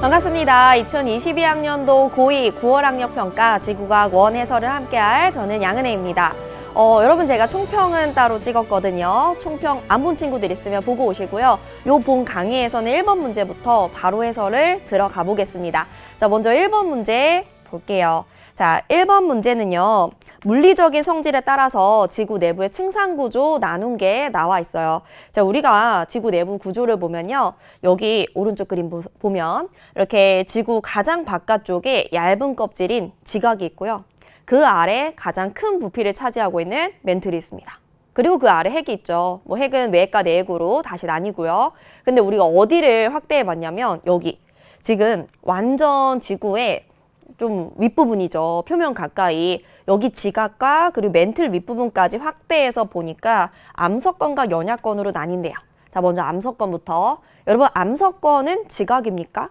반갑습니다. 2022학년도 고2 9월학력평가 지구과학 원 해설을 함께할 저는 양은혜입니다. 여러분 제가 총평은 따로 찍었거든요. 총평 안 본 친구들 있으면 보고 오시고요. 요 본 강의에서는 1번 문제부터 바로 해설을 들어가 보겠습니다. 자, 먼저 1번 문제 볼게요. 자, 1번 문제는요. 물리적인 성질에 따라서 지구 내부의 층상 구조 나눈 게 나와 있어요. 자, 우리가 지구 내부 구조를 보면요. 여기 오른쪽 그림 보면 이렇게 지구 가장 바깥쪽에 얇은 껍질인 지각이 있고요. 그 아래 가장 큰 부피를 차지하고 있는 멘틀이 있습니다. 그리고 그 아래 핵이 있죠. 뭐 핵은 외핵과 내핵으로 다시 나뉘고요. 근데 우리가 어디를 확대해 봤냐면 여기 지금 완전 지구의 좀 윗부분이죠. 표면 가까이. 여기 지각과 그리고 멘틀 윗부분까지 확대해서 보니까 암석권과 연약권으로 나뉜대요. 자, 먼저 암석권부터. 여러분, 암석권은 지각입니까?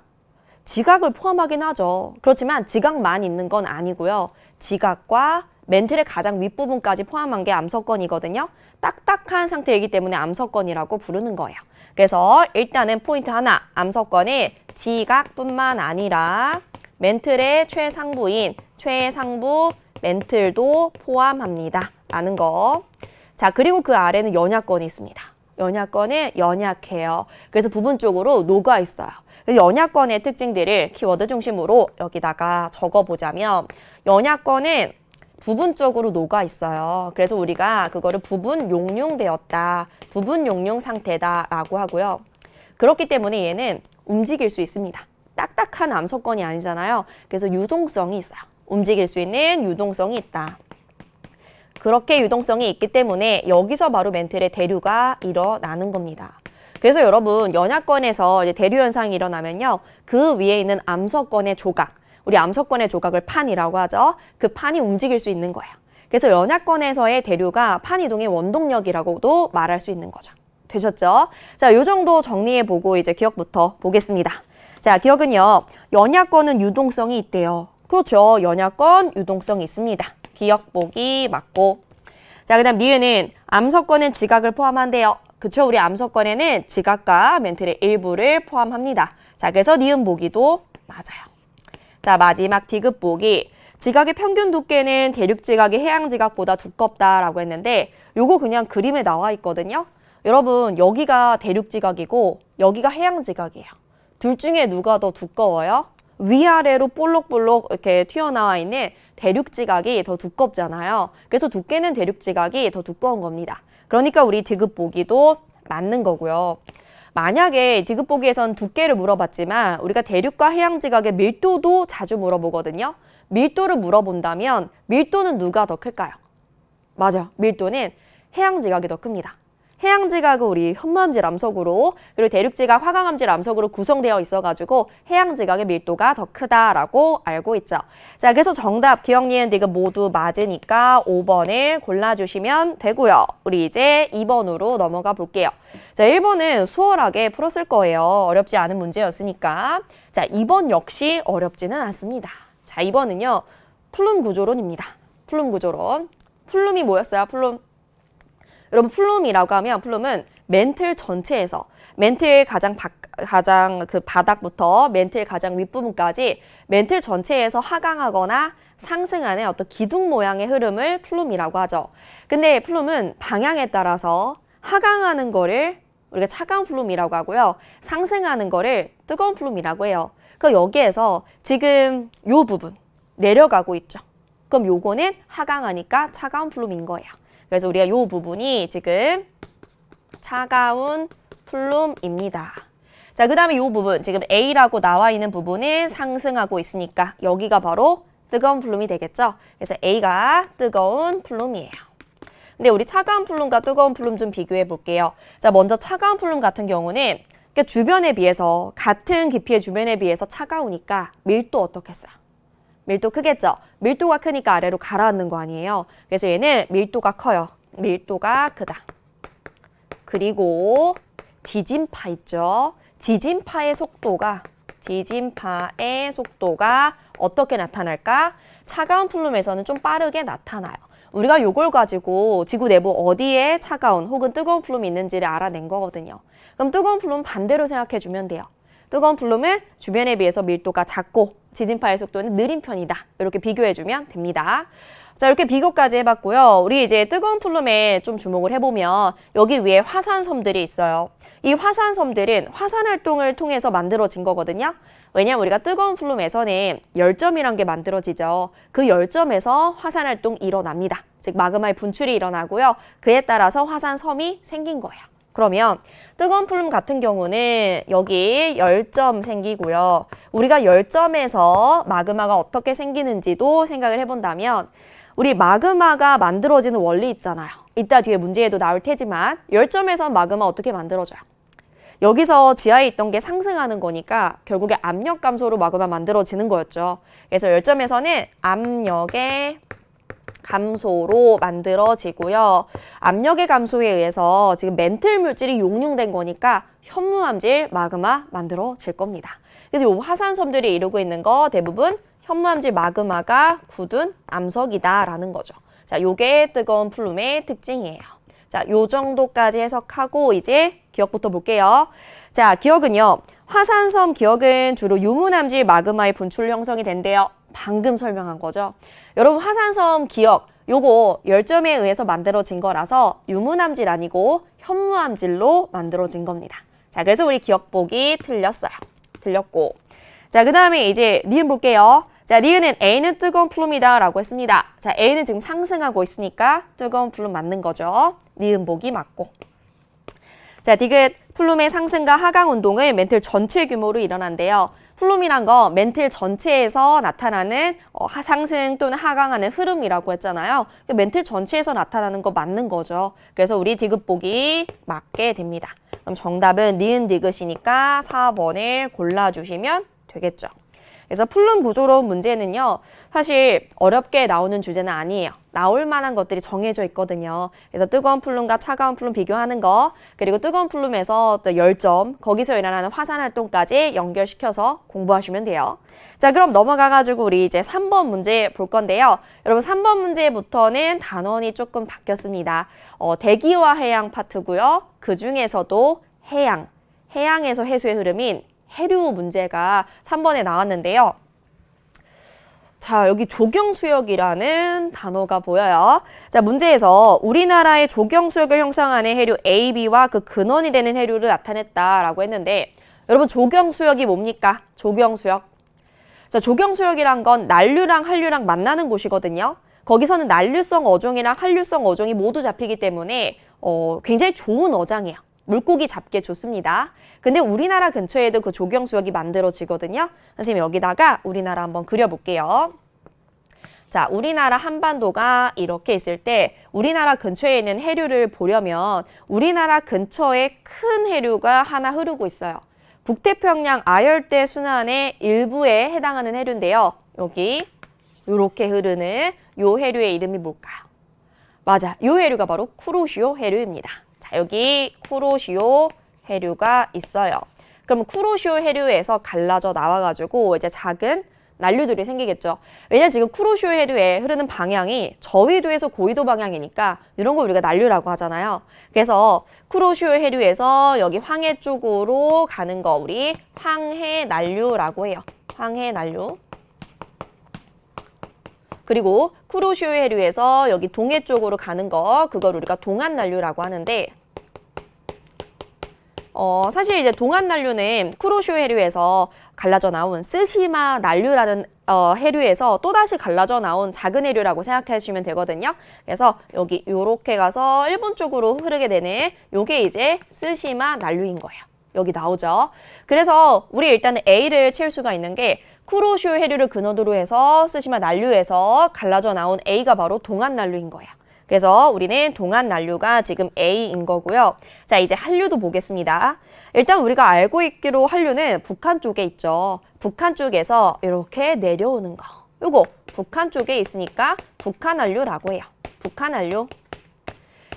지각을 포함하긴 하죠. 그렇지만 지각만 있는 건 아니고요. 지각과 멘틀의 가장 윗부분까지 포함한 게 암석권이거든요. 딱딱한 상태이기 때문에 암석권이라고 부르는 거예요. 그래서 일단은 포인트 하나, 암석권이 지각뿐만 아니라 멘틀의 최상부인 최상부 멘틀도 포함합니다. 라는 거. 자, 그리고 그 아래는 연약권이 있습니다. 연약권은 연약해요. 그래서 부분적으로 녹아 있어요. 연약권의 특징들을 키워드 중심으로 여기다가 적어보자면 연약권은 부분적으로 녹아 있어요. 그래서 우리가 그거를 부분 용융되었다, 부분 용융 상태다라고 하고요. 그렇기 때문에 얘는 움직일 수 있습니다. 딱딱한 암석권이 아니잖아요. 그래서 유동성이 있어요. 움직일 수 있는 유동성이 있다. 그렇게 유동성이 있기 때문에 여기서 바로 멘틀의 대류가 일어나는 겁니다. 그래서 여러분 연약권에서 이제 대류 현상이 일어나면요. 그 위에 있는 암석권의 조각, 우리 암석권의 조각을 판이라고 하죠. 그 판이 움직일 수 있는 거예요. 그래서 연약권에서의 대류가 판 이동의 원동력이라고도 말할 수 있는 거죠. 되셨죠? 자, 요 정도 정리해보고 이제 기억부터 보겠습니다. 자, 기억은요. 연약권은 유동성이 있대요. 그렇죠. 연약권 유동성이 있습니다. 기억 보기 맞고. 자, 그 다음 니은은 암석권은 지각을 포함한대요. 그쵸? 우리 암석권에는 지각과 멘틀의 일부를 포함합니다. 자, 그래서 니은 보기도 맞아요. 자, 마지막 디귿 보기. 지각의 평균 두께는 대륙 지각이 해양 지각보다 두껍다라고 했는데 요거 그냥 그림에 나와 있거든요. 여러분 여기가 대륙 지각이고 여기가 해양 지각이에요. 둘 중에 누가 더 두꺼워요? 위아래로 볼록볼록 이렇게 튀어나와 있는 대륙 지각이 더 두껍잖아요. 그래서 두께는 대륙 지각이 더 두꺼운 겁니다. 그러니까 우리 디귿 보기도 맞는 거고요. 만약에 디귿 보기에선 두께를 물어봤지만 우리가 대륙과 해양 지각의 밀도도 자주 물어보거든요. 밀도를 물어본다면 밀도는 누가 더 클까요? 맞아, 밀도는 해양 지각이 더 큽니다. 해양 지각은 우리 현무암질 암석으로 그리고 대륙 지각 화강암질 암석으로 구성되어 있어가지고 해양 지각의 밀도가 더 크다라고 알고 있죠. 자, 그래서 정답 기억, 니은, 디귿 모두 맞으니까 5번을 골라주시면 되고요. 우리 이제 2번으로 넘어가 볼게요. 자, 1번은 수월하게 풀었을 거예요. 어렵지 않은 문제였으니까. 자, 2번 역시 어렵지는 않습니다. 자, 2번은요. 플룸 구조론입니다. 플룸 구조론. 플룸이 뭐였어요? 플룸. 여러분 플룸이라고 하면 플룸은 멘틀 전체에서 멘틀 가장 그 바닥부터 멘틀 가장 윗부분까지 멘틀 전체에서 하강하거나 상승하는 어떤 기둥 모양의 흐름을 플룸이라고 하죠. 근데 플룸은 방향에 따라서 하강하는 거를 우리가 차가운 플룸이라고 하고요. 상승하는 거를 뜨거운 플룸이라고 해요. 그 여기에서 지금 요 부분 내려가고 있죠. 그럼 요거는 하강하니까 차가운 플룸인 거예요. 그래서 우리가 이 부분이 지금 차가운 플룸입니다. 자, 그 다음에 이 부분, 지금 A라고 나와 있는 부분은 상승하고 있으니까 여기가 바로 뜨거운 플룸이 되겠죠. 그래서 A가 뜨거운 플룸이에요. 근데 우리 차가운 플룸과 뜨거운 플룸 좀 비교해 볼게요. 자, 먼저 차가운 플룸 같은 경우는 주변에 비해서 같은 깊이의 주변에 비해서 차가우니까 밀도 어떻겠어요? 밀도 크겠죠? 밀도가 크니까 아래로 가라앉는 거 아니에요? 그래서 얘는 밀도가 커요. 밀도가 크다. 그리고 지진파 있죠? 지진파의 속도가 어떻게 나타날까? 차가운 플룸에서는 좀 빠르게 나타나요. 우리가 요걸 가지고 지구 내부 어디에 차가운 혹은 뜨거운 플룸이 있는지를 알아낸 거거든요. 그럼 뜨거운 플룸 반대로 생각해 주면 돼요. 뜨거운 플룸은 주변에 비해서 밀도가 작고 지진파의 속도는 느린 편이다. 이렇게 비교해 주면 됩니다. 자, 이렇게 비교까지 해봤고요. 우리 이제 뜨거운 플룸에 좀 주목을 해보면 여기 위에 화산섬들이 있어요. 이 화산섬들은 화산 활동을 통해서 만들어진 거거든요. 왜냐면 우리가 뜨거운 플룸에서는 열점이란 게 만들어지죠. 그 열점에서 화산 활동이 일어납니다. 즉 마그마의 분출이 일어나고요. 그에 따라서 화산섬이 생긴 거예요. 그러면 뜨거운 플룸 같은 경우는 여기 열점 생기고요. 우리가 열점에서 마그마가 어떻게 생기는지도 생각을 해본다면 우리 마그마가 만들어지는 원리 있잖아요. 이따 뒤에 문제에도 나올 테지만 열점에서 마그마 어떻게 만들어져요? 여기서 지하에 있던 게 상승하는 거니까 결국에 압력 감소로 마그마 만들어지는 거였죠. 그래서 열점에서는 압력의 감소로 만들어지고요. 압력의 감소에 의해서 지금 멘틀 물질이 용융된 거니까 현무암질 마그마 만들어질 겁니다. 그래서 이 화산섬들이 이루고 있는 거 대부분 현무암질 마그마가 굳은 암석이다라는 거죠. 자, 요게 뜨거운 플룸의 특징이에요. 자, 요 정도까지 해석하고 이제 기억부터 볼게요. 자, 기억은요. 화산섬 기억은 주로 유문암질 마그마의 분출 형성이 된대요. 방금 설명한 거죠. 여러분 화산섬 기억 요거 열점에 의해서 만들어진 거라서 유문암질 아니고 현무암질로 만들어진 겁니다. 자, 그래서 우리 기억 보기 틀렸어요. 틀렸고. 자, 그 다음에 이제 니은 볼게요. 자, 니은은 A는 뜨거운 플룸이다 라고 했습니다. 자, A는 지금 상승하고 있으니까 뜨거운 플룸 맞는 거죠. 니은 보기 맞고. 자, 디귿 플룸의 상승과 하강 운동은 멘틀 전체 규모로 일어난대요. 플룸이란 거 멘틀 전체에서 나타나는 상승 또는 하강하는 흐름이라고 했잖아요. 멘틀 전체에서 나타나는 거 맞는 거죠. 그래서 우리 디귿 보기 맞게 됩니다. 그럼 정답은 니은 디귿이니까 4번을 골라주시면 되겠죠. 그래서 플룸 구조론 문제는요. 사실 어렵게 나오는 주제는 아니에요. 나올 만한 것들이 정해져 있거든요. 그래서 뜨거운 플룸과 차가운 플룸 비교하는 거, 그리고 뜨거운 플룸에서 또 열점, 거기서 일어나는 화산 활동까지 연결시켜서 공부하시면 돼요. 자, 그럼 넘어가가지고 우리 이제 3번 문제 볼 건데요. 여러분 3번 문제부터는 단원이 조금 바뀌었습니다. 대기와 해양 파트고요. 그 중에서도 해양에서 해수의 흐름인 해류 문제가 3번에 나왔는데요. 자, 여기 조경수역이라는 단어가 보여요. 자, 문제에서 우리나라의 조경수역을 형성하는 해류 AB와 그 근원이 되는 해류를 나타냈다라고 했는데 여러분 조경수역이 뭡니까? 조경수역. 자, 조경수역이란 건 난류랑 한류랑 만나는 곳이거든요. 거기서는 난류성 어종이랑 한류성 어종이 모두 잡히기 때문에 굉장히 좋은 어장이에요. 물고기 잡기에 좋습니다. 근데 우리나라 근처에도 그 조경수역이 만들어지거든요. 선생님 여기다가 우리나라 한번 그려볼게요. 자, 우리나라 한반도가 이렇게 있을 때 우리나라 근처에 있는 해류를 보려면 우리나라 근처에 큰 해류가 하나 흐르고 있어요. 북태평양 아열대 순환의 일부에 해당하는 해류인데요. 여기 이렇게 흐르는 요 해류의 이름이 뭘까요? 맞아, 요 해류가 바로 쿠로시오 해류입니다. 자, 여기 쿠로시오 해류가 있어요. 그럼 쿠로시오 해류에서 갈라져 나와가지고 이제 작은 난류들이 생기겠죠. 왜냐면 지금 쿠로시오 해류에 흐르는 방향이 저위도에서 고위도 방향이니까 이런 거 우리가 난류라고 하잖아요. 그래서 쿠로시오 해류에서 여기 황해 쪽으로 가는 거 우리 황해 난류라고 해요. 황해 난류. 그리고 쿠로시오 해류에서 여기 동해 쪽으로 가는 거 그걸 우리가 동안 난류라고 하는데 사실 이제 동안 난류는 쿠로시오 해류에서 갈라져 나온 쓰시마 난류라는 해류에서 또다시 갈라져 나온 작은 해류라고 생각하시면 되거든요. 그래서 여기 요렇게 가서 일본 쪽으로 흐르게 되는 요게 이제 쓰시마 난류인 거예요. 여기 나오죠. 그래서 우리 일단은 A를 채울 수가 있는 게 쿠로시오 해류를 근원으로 해서 쓰시마 난류에서 갈라져 나온 A가 바로 동안 난류인 거예요. 그래서 우리는 동안 난류가 지금 A인 거고요. 자, 이제 한류도 보겠습니다. 일단 우리가 알고 있기로 한류는 북한 쪽에 있죠. 북한 쪽에서 이렇게 내려오는 거. 요거 북한 쪽에 있으니까 북한 한류라고 해요. 북한 한류.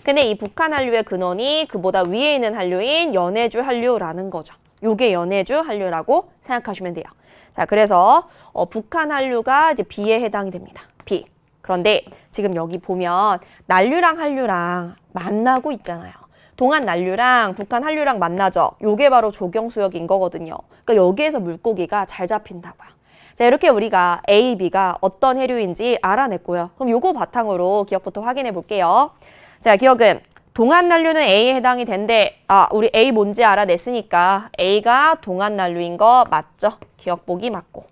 근데 이 북한 한류의 근원이 그보다 위에 있는 한류인 연해주 한류라는 거죠. 요게 연해주 한류라고 생각하시면 돼요. 자, 그래서 북한 한류가 이제 B에 해당이 됩니다. B. 그런데 지금 여기 보면 난류랑 한류랑 만나고 있잖아요. 동한 난류랑 북한 한류랑 만나죠. 요게 바로 조경수역인 거거든요. 그러니까 여기에서 물고기가 잘 잡힌다고요. 자, 이렇게 우리가 A, B가 어떤 해류인지 알아냈고요. 그럼 요거 바탕으로 기억부터 확인해 볼게요. 자, 기억은 동한 난류는 A에 해당이 된대. 우리 A 뭔지 알아냈으니까 A가 동한 난류인 거 맞죠? 기억 보기 맞고.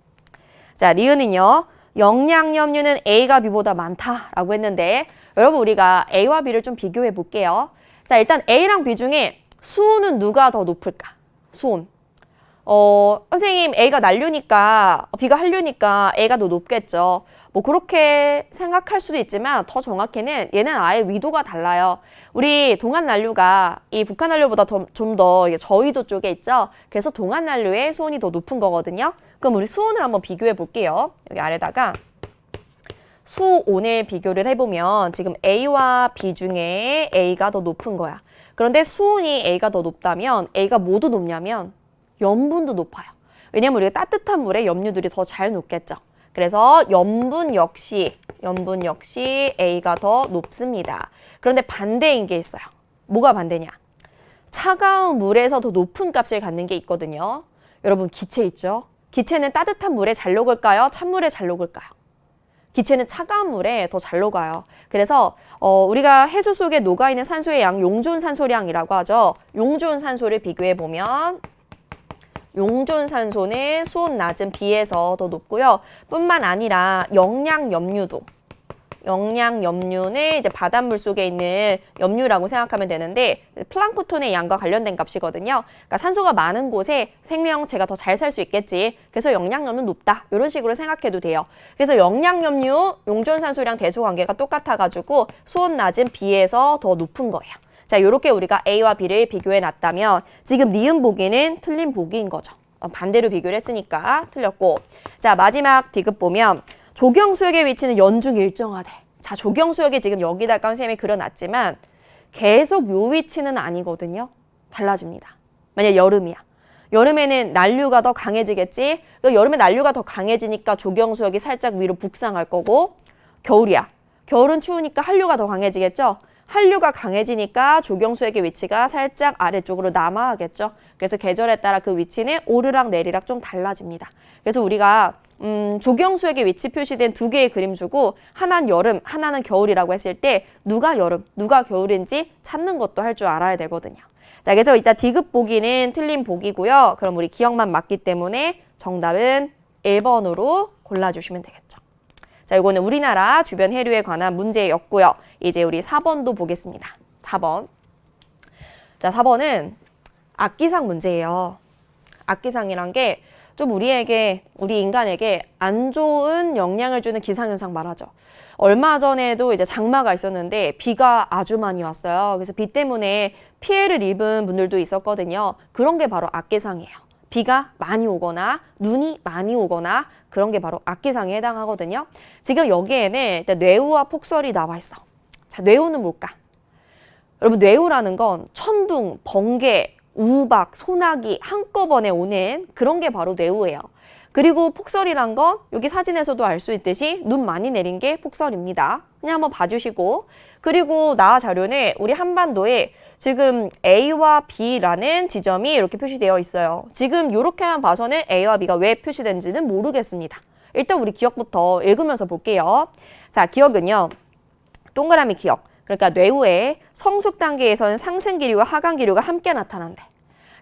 자, 니은은요. 영양염류는 A가 B보다 많다라고 했는데 여러분 우리가 A와 B를 좀 비교해 볼게요. 자, 일단 A랑 B 중에 수온은 누가 더 높을까? 수온. 선생님 A가 난류니까 B가 한류니까 A가 더 높겠죠. 뭐 그렇게 생각할 수도 있지만 더 정확히는 얘는 아예 위도가 달라요. 우리 동한 난류가 이 북한 난류보다 좀 더 저위도 쪽에 있죠. 그래서 동한 난류의 수온이 더 높은 거거든요. 그럼 우리 수온을 한번 비교해 볼게요. 여기 아래다가 수온을 비교를 해보면 지금 A와 B 중에 A가 더 높은 거야. 그런데 수온이 A가 더 높다면 A가 뭐도 높냐면 염분도 높아요. 왜냐면 우리가 따뜻한 물에 염류들이 더 잘 녹겠죠. 그래서 염분 역시 A가 더 높습니다. 그런데 반대인 게 있어요. 뭐가 반대냐? 차가운 물에서 더 높은 값을 갖는 게 있거든요. 여러분 기체 있죠? 기체는 따뜻한 물에 잘 녹을까요? 찬물에 잘 녹을까요? 기체는 차가운 물에 더 잘 녹아요. 그래서 우리가 해수 속에 녹아있는 산소의 양 용존산소량이라고 하죠. 용존산소를 비교해보면 용존산소는 수온 낮은 B에서 더 높고요. 뿐만 아니라 영양염류는 이제 바닷물 속에 있는 염류라고 생각하면 되는데 플랑크톤의 양과 관련된 값이거든요. 그러니까 산소가 많은 곳에 생명체가 더 잘 살 수 있겠지. 그래서 영양염류는 높다. 이런 식으로 생각해도 돼요. 그래서 영양염류, 용존산소량 대소관계가 똑같아가지고 수온 낮은 B에서 더 높은 거예요. 자, 이렇게 우리가 A와 B를 비교해 놨다면 지금 니은 보기는 틀린 보기인 거죠. 반대로 비교를 했으니까 틀렸고. 자, 마지막 D급 보면 조경수역의 위치는 연중 일정하대. 자, 조경수역이 지금 여기다가 선생님이 그려놨지만 계속 요 위치는 아니거든요. 달라집니다. 만약 여름이야. 여름에는 난류가 더 강해지겠지. 여름에 난류가 더 강해지니까 조경수역이 살짝 위로 북상할 거고 겨울이야. 겨울은 추우니까 한류가 더 강해지겠죠. 한류가 강해지니까 조경수역의 위치가 살짝 아래쪽으로 남아야겠죠. 그래서 계절에 따라 그 위치는 오르락 내리락 좀 달라집니다. 그래서 우리가 조경수역의 위치 표시된 두 개의 그림 주고 하나는 여름, 하나는 겨울이라고 했을 때 누가 여름, 누가 겨울인지 찾는 것도 할 줄 알아야 되거든요. 자, 그래서 이따 D급 보기는 틀린 보기고요. 그럼 우리 기억만 맞기 때문에 정답은 1번으로 골라주시면 되겠죠. 자, 이거는 우리나라 주변 해류에 관한 문제였고요. 이제 우리 4번도 보겠습니다. 4번. 자, 4번은 악기상 문제예요. 악기상이란 게 좀 우리 인간에게 안 좋은 영향을 주는 기상현상 말하죠. 얼마 전에도 이제 장마가 있었는데 비가 아주 많이 왔어요. 그래서 비 때문에 피해를 입은 분들도 있었거든요. 그런 게 바로 악기상이에요. 비가 많이 오거나 눈이 많이 오거나 그런 게 바로 악기상에 해당하거든요. 지금 여기에는 일단 뇌우와 폭설이 나와 있어. 자, 뇌우는 뭘까? 여러분, 뇌우라는 건 천둥, 번개, 우박, 소나기 한꺼번에 오는 그런 게 바로 뇌우예요. 그리고 폭설이란 건 여기 사진에서도 알 수 있듯이 눈 많이 내린 게 폭설입니다. 그냥 한번 봐주시고. 그리고 나 자료는 우리 한반도에 지금 A와 B라는 지점이 이렇게 표시되어 있어요. 지금 이렇게만 봐서는 A와 B가 왜 표시된지는 모르겠습니다. 일단 우리 기억부터 읽으면서 볼게요. 자, 기억은요. 동그라미 기억. 그러니까 뇌우의 성숙 단계에서는 상승 기류와 하강 기류가 함께 나타난대.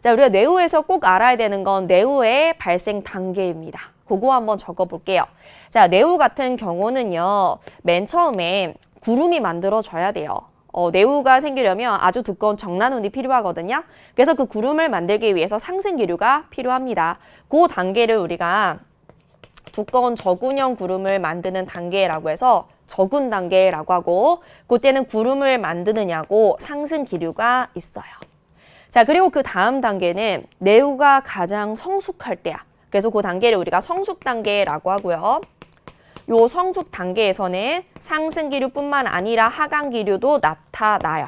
자, 우리가 뇌우에서 꼭 알아야 되는 건 뇌우의 발생 단계입니다. 그거 한번 적어볼게요. 자, 뇌우 같은 경우는요. 맨 처음에 구름이 만들어져야 돼요. 뇌우가 생기려면 아주 두꺼운 정란운이 필요하거든요. 그래서 그 구름을 만들기 위해서 상승 기류가 필요합니다. 그 단계를 우리가 두꺼운 저군형 구름을 만드는 단계라고 해서 저군 단계라고 하고 그때는 구름을 만드느냐고 상승 기류가 있어요. 자, 그리고 그 다음 단계는 뇌우가 가장 성숙할 때야. 그래서 그 단계를 우리가 성숙 단계라고 하고요. 요 성숙 단계에서는 상승 기류뿐만 아니라 하강 기류도 나타나요.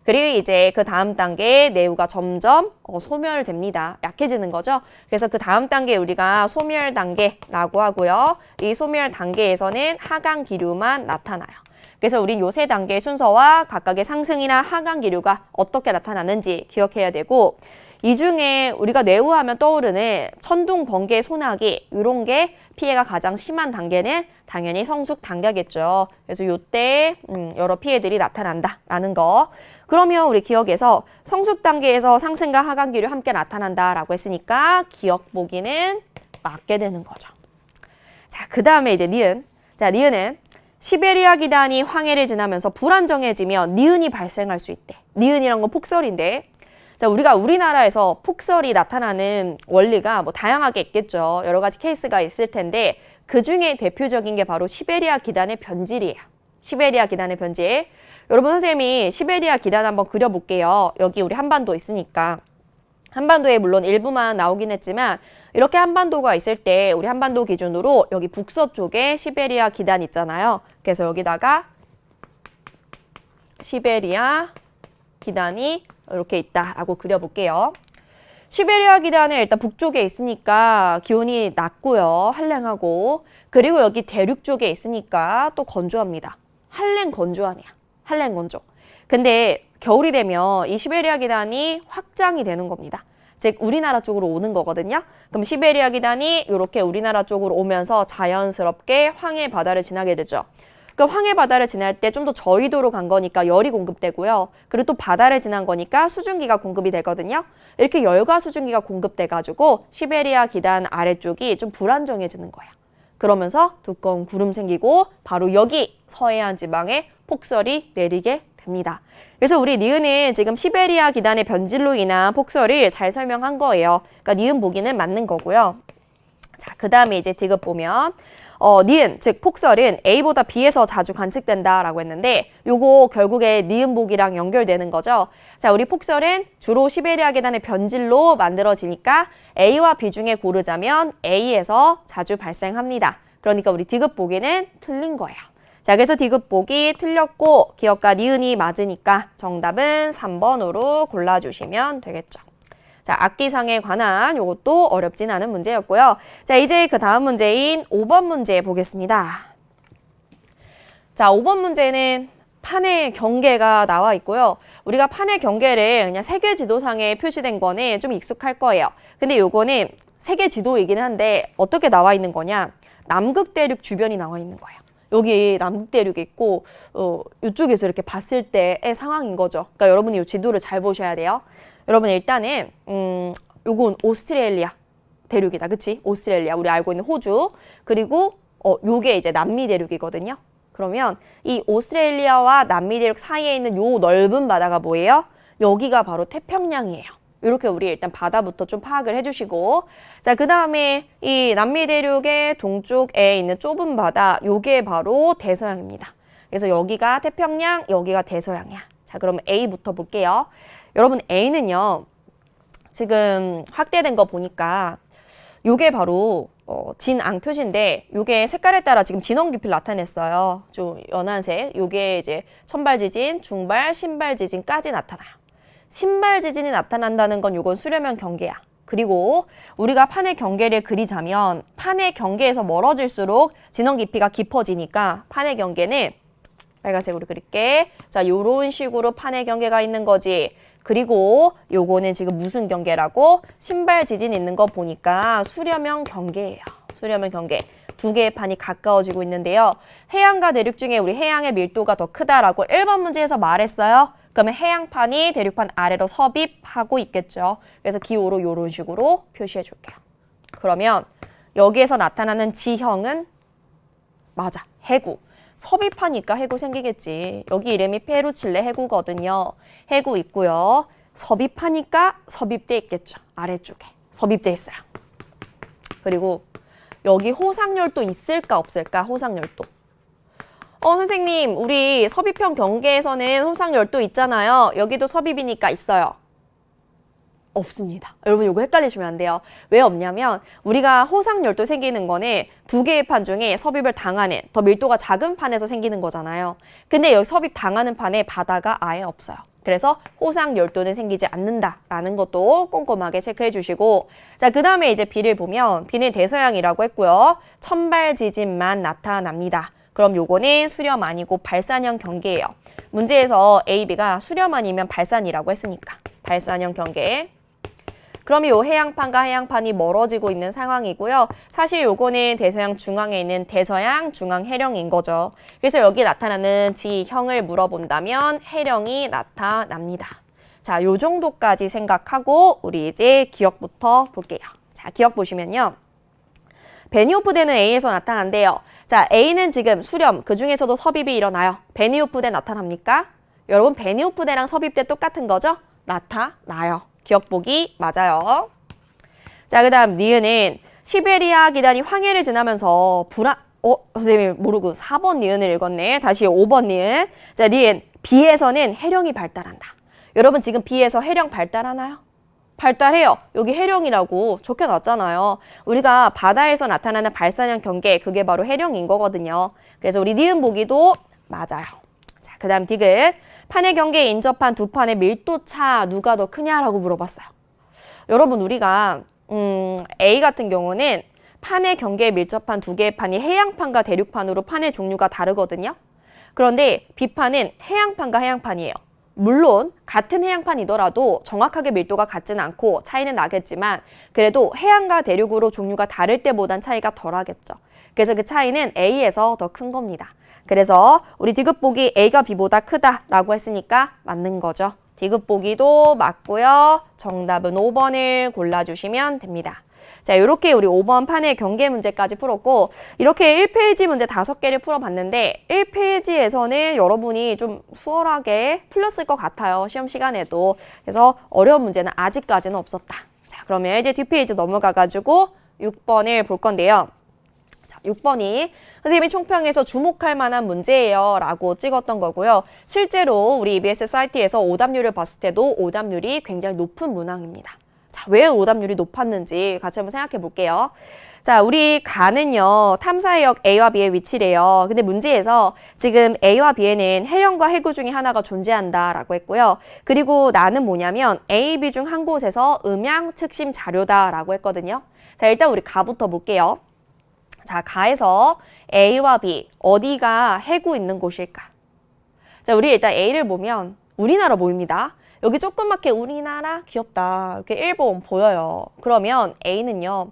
그리고 이제 그 다음 단계에 내우가 점점 소멸됩니다. 약해지는 거죠. 그래서 그 다음 단계 우리가 소멸 단계라고 하고요. 이 소멸 단계에서는 하강 기류만 나타나요. 그래서 우린 요 세 단계의 순서와 각각의 상승이나 하강 기류가 어떻게 나타나는지 기억해야 되고, 이 중에 우리가 뇌우하면 떠오르는 천둥, 번개, 소나기 이런 게 피해가 가장 심한 단계는 당연히 성숙 단계겠죠. 그래서 요때 여러 피해들이 나타난다라는 거. 그러면 우리 기억에서 성숙 단계에서 상승과 하강 기류 함께 나타난다라고 했으니까 기억 보기는 맞게 되는 거죠. 자, 그 다음에 이제 니은. 자, 니은은 시베리아 기단이 황해를 지나면서 불안정해지면 니은이 발생할 수 있대. 니은이란 건 폭설인데, 자, 우리가 우리나라에서 폭설이 나타나는 원리가 뭐 다양하게 있겠죠. 여러 가지 케이스가 있을 텐데 그 중에 대표적인 게 바로 시베리아 기단의 변질이에요. 시베리아 기단의 변질. 여러분, 선생님이 시베리아 기단 한번 그려볼게요. 여기 우리 한반도 있으니까. 한반도에 물론 일부만 나오긴 했지만 이렇게 한반도가 있을 때 우리 한반도 기준으로 여기 북서쪽에 시베리아 기단 있잖아요. 그래서 여기다가 시베리아 기단이 이렇게 있다라고 그려볼게요. 시베리아 기단은 일단 북쪽에 있으니까 기온이 낮고요. 한랭하고. 그리고 여기 대륙 쪽에 있으니까 또 건조합니다. 한랭 건조하네요. 한랭 건조. 근데 겨울이 되면 이 시베리아 기단이 확장이 되는 겁니다. 즉 우리나라 쪽으로 오는 거거든요. 그럼 시베리아 기단이 이렇게 우리나라 쪽으로 오면서 자연스럽게 황해 바다를 지나게 되죠. 그 황해 바다를 지날 때 좀 더 저위도로 간 거니까 열이 공급되고요. 그리고 또 바다를 지난 거니까 수증기가 공급이 되거든요. 이렇게 열과 수증기가 공급돼가지고 시베리아 기단 아래쪽이 좀 불안정해지는 거예요. 그러면서 두꺼운 구름 생기고 바로 여기 서해안 지방에 폭설이 내리게 됩니다. 그래서 우리 니은은 지금 시베리아 기단의 변질로 인한 폭설을 잘 설명한 거예요. 그러니까 니은 보기는 맞는 거고요. 자, 그 다음에 이제 디귿 보면 니은, 즉 폭설은 A보다 B에서 자주 관측된다라고 했는데 요거 결국에 니은 보기랑 연결되는 거죠. 자, 우리 폭설은 주로 시베리아 기단의 변질로 만들어지니까 A와 B 중에 고르자면 A에서 자주 발생합니다. 그러니까 우리 디귿 보기는 틀린 거예요. 자, 그래서 디귿 보기 틀렸고 기억과 니은이 맞으니까 정답은 3번으로 골라주시면 되겠죠. 자, 악기상에 관한 요것도 어렵진 않은 문제였고요. 자, 이제 그 다음 문제인 5번 문제 보겠습니다. 자, 5번 문제는 판의 경계가 나와 있고요. 우리가 판의 경계를 그냥 세계 지도상에 표시된 거는 좀 익숙할 거예요. 근데 요거는 세계 지도이긴 한데 어떻게 나와 있는 거냐? 남극 대륙 주변이 나와 있는 거예요. 여기 남극 대륙이 있고 이쪽에서 이렇게 봤을 때의 상황인 거죠. 그러니까 여러분이 이 지도를 잘 보셔야 돼요. 여러분 일단은 요건 오스트레일리아 대륙이다. 그치? 오스트레일리아. 우리 알고 있는 호주. 그리고 요게 이제 남미 대륙이거든요. 그러면 이 오스트레일리아와 남미 대륙 사이에 있는 요 넓은 바다가 뭐예요? 여기가 바로 태평양이에요. 이렇게 우리 일단 바다부터 좀 파악을 해주시고, 자, 그 다음에 이 남미 대륙의 동쪽에 있는 좁은 바다, 요게 바로 대서양입니다. 그래서 여기가 태평양, 여기가 대서양이야. 자, 그러면 A부터 볼게요. 여러분 A는요, 지금 확대된 거 보니까 요게 바로 진앙 표시인데 요게 색깔에 따라 지금 진원 깊이를 나타냈어요. 좀 연한색. 요게 이제 천발 지진, 중발, 신발 지진까지 나타나요. 신발 지진이 나타난다는 건 요건 수렴형 경계야. 그리고 우리가 판의 경계를 그리자면 판의 경계에서 멀어질수록 진원 깊이가 깊어지니까 판의 경계는 빨간색으로 그릴게. 자, 요런 식으로 판의 경계가 있는 거지. 그리고 요거는 지금 무슨 경계라고? 신발 지진 있는 거 보니까 수렴형 경계예요. 수렴형 경계. 두 개의 판이 가까워지고 있는데요. 해양과 대륙 중에 우리 해양의 밀도가 더 크다라고 1번 문제에서 말했어요. 그러면 해양판이 대륙판 아래로 섭입하고 있겠죠. 그래서 기호로 이런 식으로 표시해 줄게요. 그러면 여기에서 나타나는 지형은 맞아. 해구. 섭입하니까 해구 생기겠지. 여기 이름이 페루칠레 해구거든요. 해구 있고요. 섭입하니까 섭입돼 있겠죠. 아래쪽에. 섭입돼 있어요. 그리고 여기 호상열도 있을까 없을까? 호상열도. 선생님, 우리 섭입형 경계에서는 호상열도 있잖아요. 여기도 섭입이니까 있어요. 없습니다. 여러분 이거 헷갈리시면 안 돼요. 왜 없냐면 우리가 호상열도 생기는 거는 두 개의 판 중에 섭입을 당하는 더 밀도가 작은 판에서 생기는 거잖아요. 근데 여기 섭입 당하는 판에 바다가 아예 없어요. 그래서 호상 열도는 생기지 않는다라는 것도 꼼꼼하게 체크해 주시고 자, 그다음에 이제 B를 보면 B는 대서양이라고 했고요. 천발 지진만 나타납니다. 그럼 요거는 수렴 아니고 발산형 경계예요. 문제에서 A, B가 수렴 아니면 발산이라고 했으니까 발산형 경계. 그럼 이 해양판과 해양판이 멀어지고 있는 상황이고요. 사실 요거는 대서양 중앙에 있는 대서양 중앙 해령인 거죠. 그래서 여기 나타나는 지형을 물어본다면 해령이 나타납니다. 자, 요 정도까지 생각하고 우리 이제 기억부터 볼게요. 자, 기억 보시면요. 베니오프대는 A에서 나타난대요. 자, A는 지금 수렴, 그 중에서도 섭입이 일어나요. 베니오프대 나타납니까? 여러분, 베니오프대랑 섭입대 똑같은 거죠? 나타나요. 기억 보기 맞아요. 자, 그 다음 니은은 시베리아 기단이 황해를 지나면서 선생님 모르고 4번 니은을 읽었네. 다시 5번 니은. 자, 니은 B에서는 해령이 발달한다. 여러분 지금 B에서 해령 발달하나요? 발달해요. 여기 해령이라고 적혀놨잖아요. 우리가 바다에서 나타나는 발산형 경계, 그게 바로 해령인 거거든요. 그래서 우리 니은 보기도 맞아요. 자, 그 다음 디귿. 판의 경계에 인접한 두 판의 밀도차 누가 더 크냐라고 물어봤어요. 여러분 우리가 A 같은 경우는 판의 경계에 밀접한 두 개의 판이 해양판과 대륙판으로 판의 종류가 다르거든요. 그런데 B판은 해양판과 해양판이에요. 물론 같은 해양판이더라도 정확하게 밀도가 같지는 않고 차이는 나겠지만 그래도 해양과 대륙으로 종류가 다를 때보단 차이가 덜하겠죠. 그래서 그 차이는 A에서 더 큰 겁니다. 그래서 우리 디귿 보기 A가 B보다 크다라고 했으니까 맞는 거죠. 디귿 보기도 맞고요. 정답은 5번을 골라주시면 됩니다. 자, 이렇게 우리 5번 판의 경계 문제까지 풀었고 이렇게 1페이지 문제 5개를 풀어봤는데 1페이지에서는 여러분이 좀 수월하게 풀렸을 것 같아요. 시험 시간에도. 그래서 어려운 문제는 아직까지는 없었다. 자, 그러면 이제 뒷페이지 넘어가가지고 6번을 볼 건데요. 자, 6번이 선생님이 총평에서 주목할 만한 문제예요 라고 찍었던 거고요. 실제로 우리 EBS 사이트에서 오답률을 봤을 때도 오답률이 굉장히 높은 문항입니다. 자, 왜 오답률이 높았는지 같이 한번 생각해 볼게요. 자, 우리 가는요, 탐사해역 A와 B의 위치래요. 근데 문제에서 지금 A와 B에는 해령과 해구 중에 하나가 존재한다라고 했고요. 그리고 나는 뭐냐면 A, B 중 한 곳에서 음양 측심 자료다라고 했거든요. 자, 일단 우리 가부터 볼게요. 자, 가에서 A와 B, 어디가 해구 있는 곳일까? 자, 우리 일단 A를 보면 우리나라 보입니다. 여기 조그맣게 우리나라 귀엽다. 이렇게 일본 보여요. 그러면 A는요.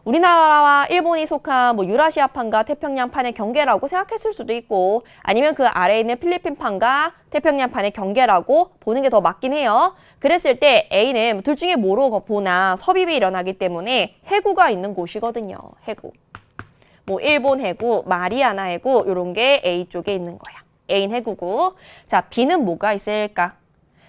우리나라와 일본이 속한 뭐 유라시아판과 태평양판의 경계라고 생각했을 수도 있고 아니면 그 아래에 있는 필리핀판과 태평양판의 경계라고 보는 게 더 맞긴 해요. 그랬을 때 A는 둘 중에 뭐로 보나 섭입이 일어나기 때문에 해구가 있는 곳이거든요. 해구. 뭐 일본 해구, 마리아나 해구 이런 게 A 쪽에 있는 거야. A는 해구고. 자, B는 뭐가 있을까?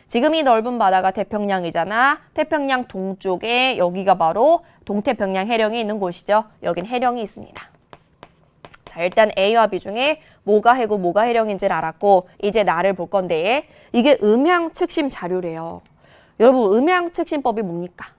지금 이 넓은 바다가 태평양이잖아. 태평양 동쪽에 여기가 바로 동태평양 해령이 있는 곳이죠. 여긴 해령이 있습니다. 자, 일단 A와 B 중에 뭐가 해구, 뭐가 해령인지를 알았고 이제 나를 볼 건데 이게 음양 측심 자료래요. 여러분 음양 측심법이 뭡니까?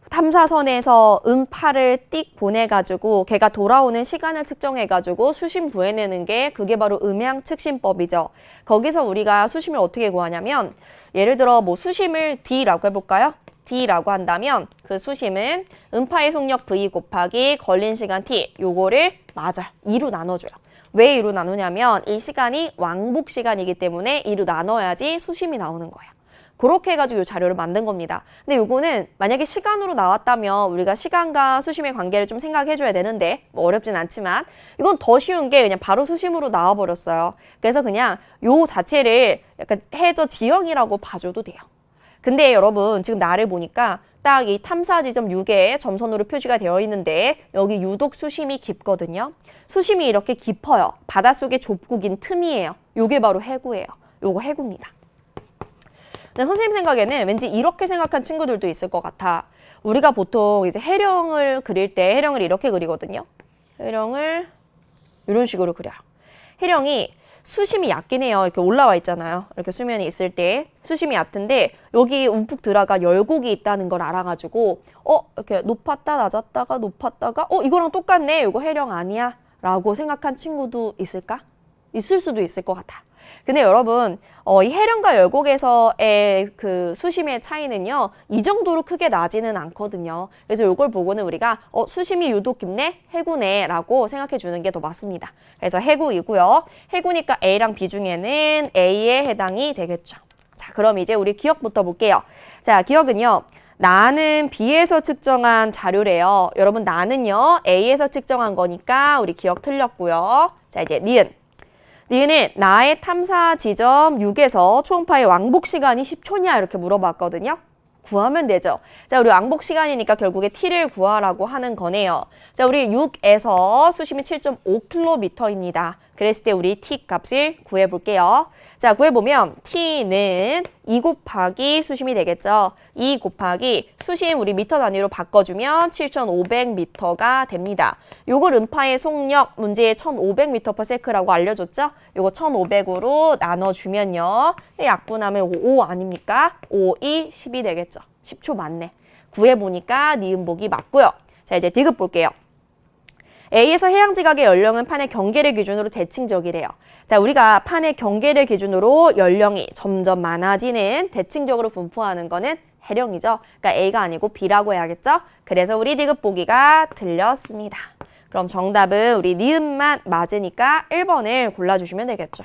탐사선에서 음파를 띡 보내가지고 걔가 돌아오는 시간을 측정해가지고 수심 구해내는 게 그게 바로 음양 측심법이죠. 거기서 우리가 수심을 어떻게 구하냐면 예를 들어 뭐 수심을 D라고 해볼까요? D라고 한다면 그 수심은 음파의 속력 V 곱하기 걸린 시간 T 요거를 맞아 2로 나눠줘요. 왜 2로 나누냐면 이 시간이 왕복 시간이기 때문에 2로 나눠야지 수심이 나오는 거야. 그렇게 해가지고 이 자료를 만든 겁니다. 근데 요거는 만약에 시간으로 나왔다면 우리가 시간과 수심의 관계를 좀 생각해줘야 되는데 뭐 어렵진 않지만 이건 더 쉬운 게 그냥 바로 수심으로 나와버렸어요. 그래서 그냥 요 자체를 약간 해저 지형이라고 봐줘도 돼요. 근데 여러분 지금 나를 보니까 딱 이 탐사 지점 6에 점선으로 표시가 되어 있는데 여기 유독 수심이 깊거든요. 수심이 이렇게 깊어요. 바닷속에 좁고 긴 틈이에요. 요게 바로 해구예요. 요거 해구입니다. 근데 선생님 생각에는 왠지 이렇게 생각한 친구들도 있을 것 같아. 우리가 보통 이제 해령을 그릴 때 해령을 이렇게 그리거든요. 해령을 이런 식으로 그려요. 해령이 수심이 얕긴 해요. 이렇게 올라와 있잖아요. 이렇게 수면이 있을 때 수심이 얕은데 여기 움푹 들어가 열곡이 있다는 걸 알아가지고 이렇게 높았다 낮았다가 높았다가 이거랑 똑같네. 이거 해령 아니야? 라고 생각한 친구도 있을까? 있을 수도 있을 것 같아요. 근데 여러분, 이 해령과 열곡에서의 그 수심의 차이는요, 이 정도로 크게 나지는 않거든요. 그래서 이걸 보고는 우리가 수심이 유독 깊네, 해구네 라고 생각해 주는 게 더 맞습니다. 그래서 해구이고요. 해구니까 A랑 B 중에는 A에 해당이 되겠죠. 자, 그럼 이제 우리 기억부터 볼게요. 자, 기억은요. 나는 B에서 측정한 자료래요. 여러분, 나는요, A에서 측정한 거니까 우리 기억 틀렸고요. 자, 이제 니은. 니은은 나의 탐사 지점 6에서 초음파의 왕복 시간이 10초냐 이렇게 물어봤거든요. 구하면 되죠. 자, 우리 왕복 시간이니까 결국에 t를 구하라고 하는 거네요. 자, 우리 6에서 수심이 7.5km입니다. 그랬을 때 우리 t 값을 구해볼게요. 자, 구해보면 t는 2 곱하기 수심이 되겠죠. 2 곱하기 수심 우리 미터 단위로 바꿔주면 7,500m가 됩니다. 요걸 음파의 속력 문제에 1,500m/s라고 알려줬죠. 요거 1,500으로 나눠주면요. 약분하면 5 아닙니까? 5, 2, 10이 되겠죠. 10초 맞네. 구해보니까 니은복이 맞고요. 자, 이제 디귿 볼게요. A에서 해양 지각의 연령은 판의 경계를 기준으로 대칭적이래요. 자, 우리가 판의 경계를 기준으로 연령이 점점 많아지는 대칭적으로 분포하는 거는 해령이죠. 그러니까 A가 아니고 B라고 해야겠죠. 그래서 우리 디귿 보기가 틀렸습니다. 그럼 정답은 우리 니은만 맞으니까 1번을 골라주시면 되겠죠.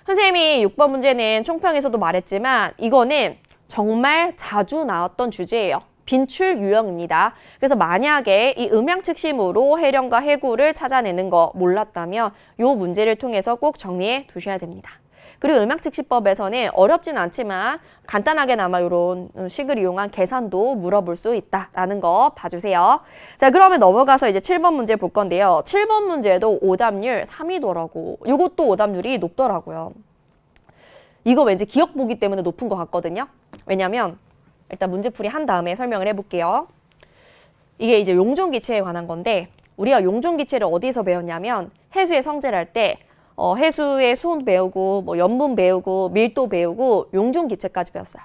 선생님이 6번 문제는 총평에서도 말했지만 이거는 정말 자주 나왔던 주제예요. 빈출 유형입니다. 그래서 만약에 이 음양 측심으로 해령과 해구를 찾아내는 거 몰랐다면 이 문제를 통해서 꼭 정리해 두셔야 됩니다. 그리고 음양측시법에서는 어렵진 않지만 간단하게나마 이런 식을 이용한 계산도 물어볼 수 있다라는 거 봐주세요. 자, 그러면 넘어가서 이제 7번 문제 볼 건데요. 7번 문제도 오답률 3이더라고. 이것도 오답률이 높더라고요. 이거 왠지 기억 보기 때문에 높은 것 같거든요. 왜냐면 일단 문제풀이 한 다음에 설명을 해볼게요. 이게 이제 용존기체에 관한 건데 우리가 용존기체를 어디서 배웠냐면 해수의 성질을 할 때 해수의 수온 배우고 뭐 염분 배우고 밀도 배우고 용존기체까지 배웠어요.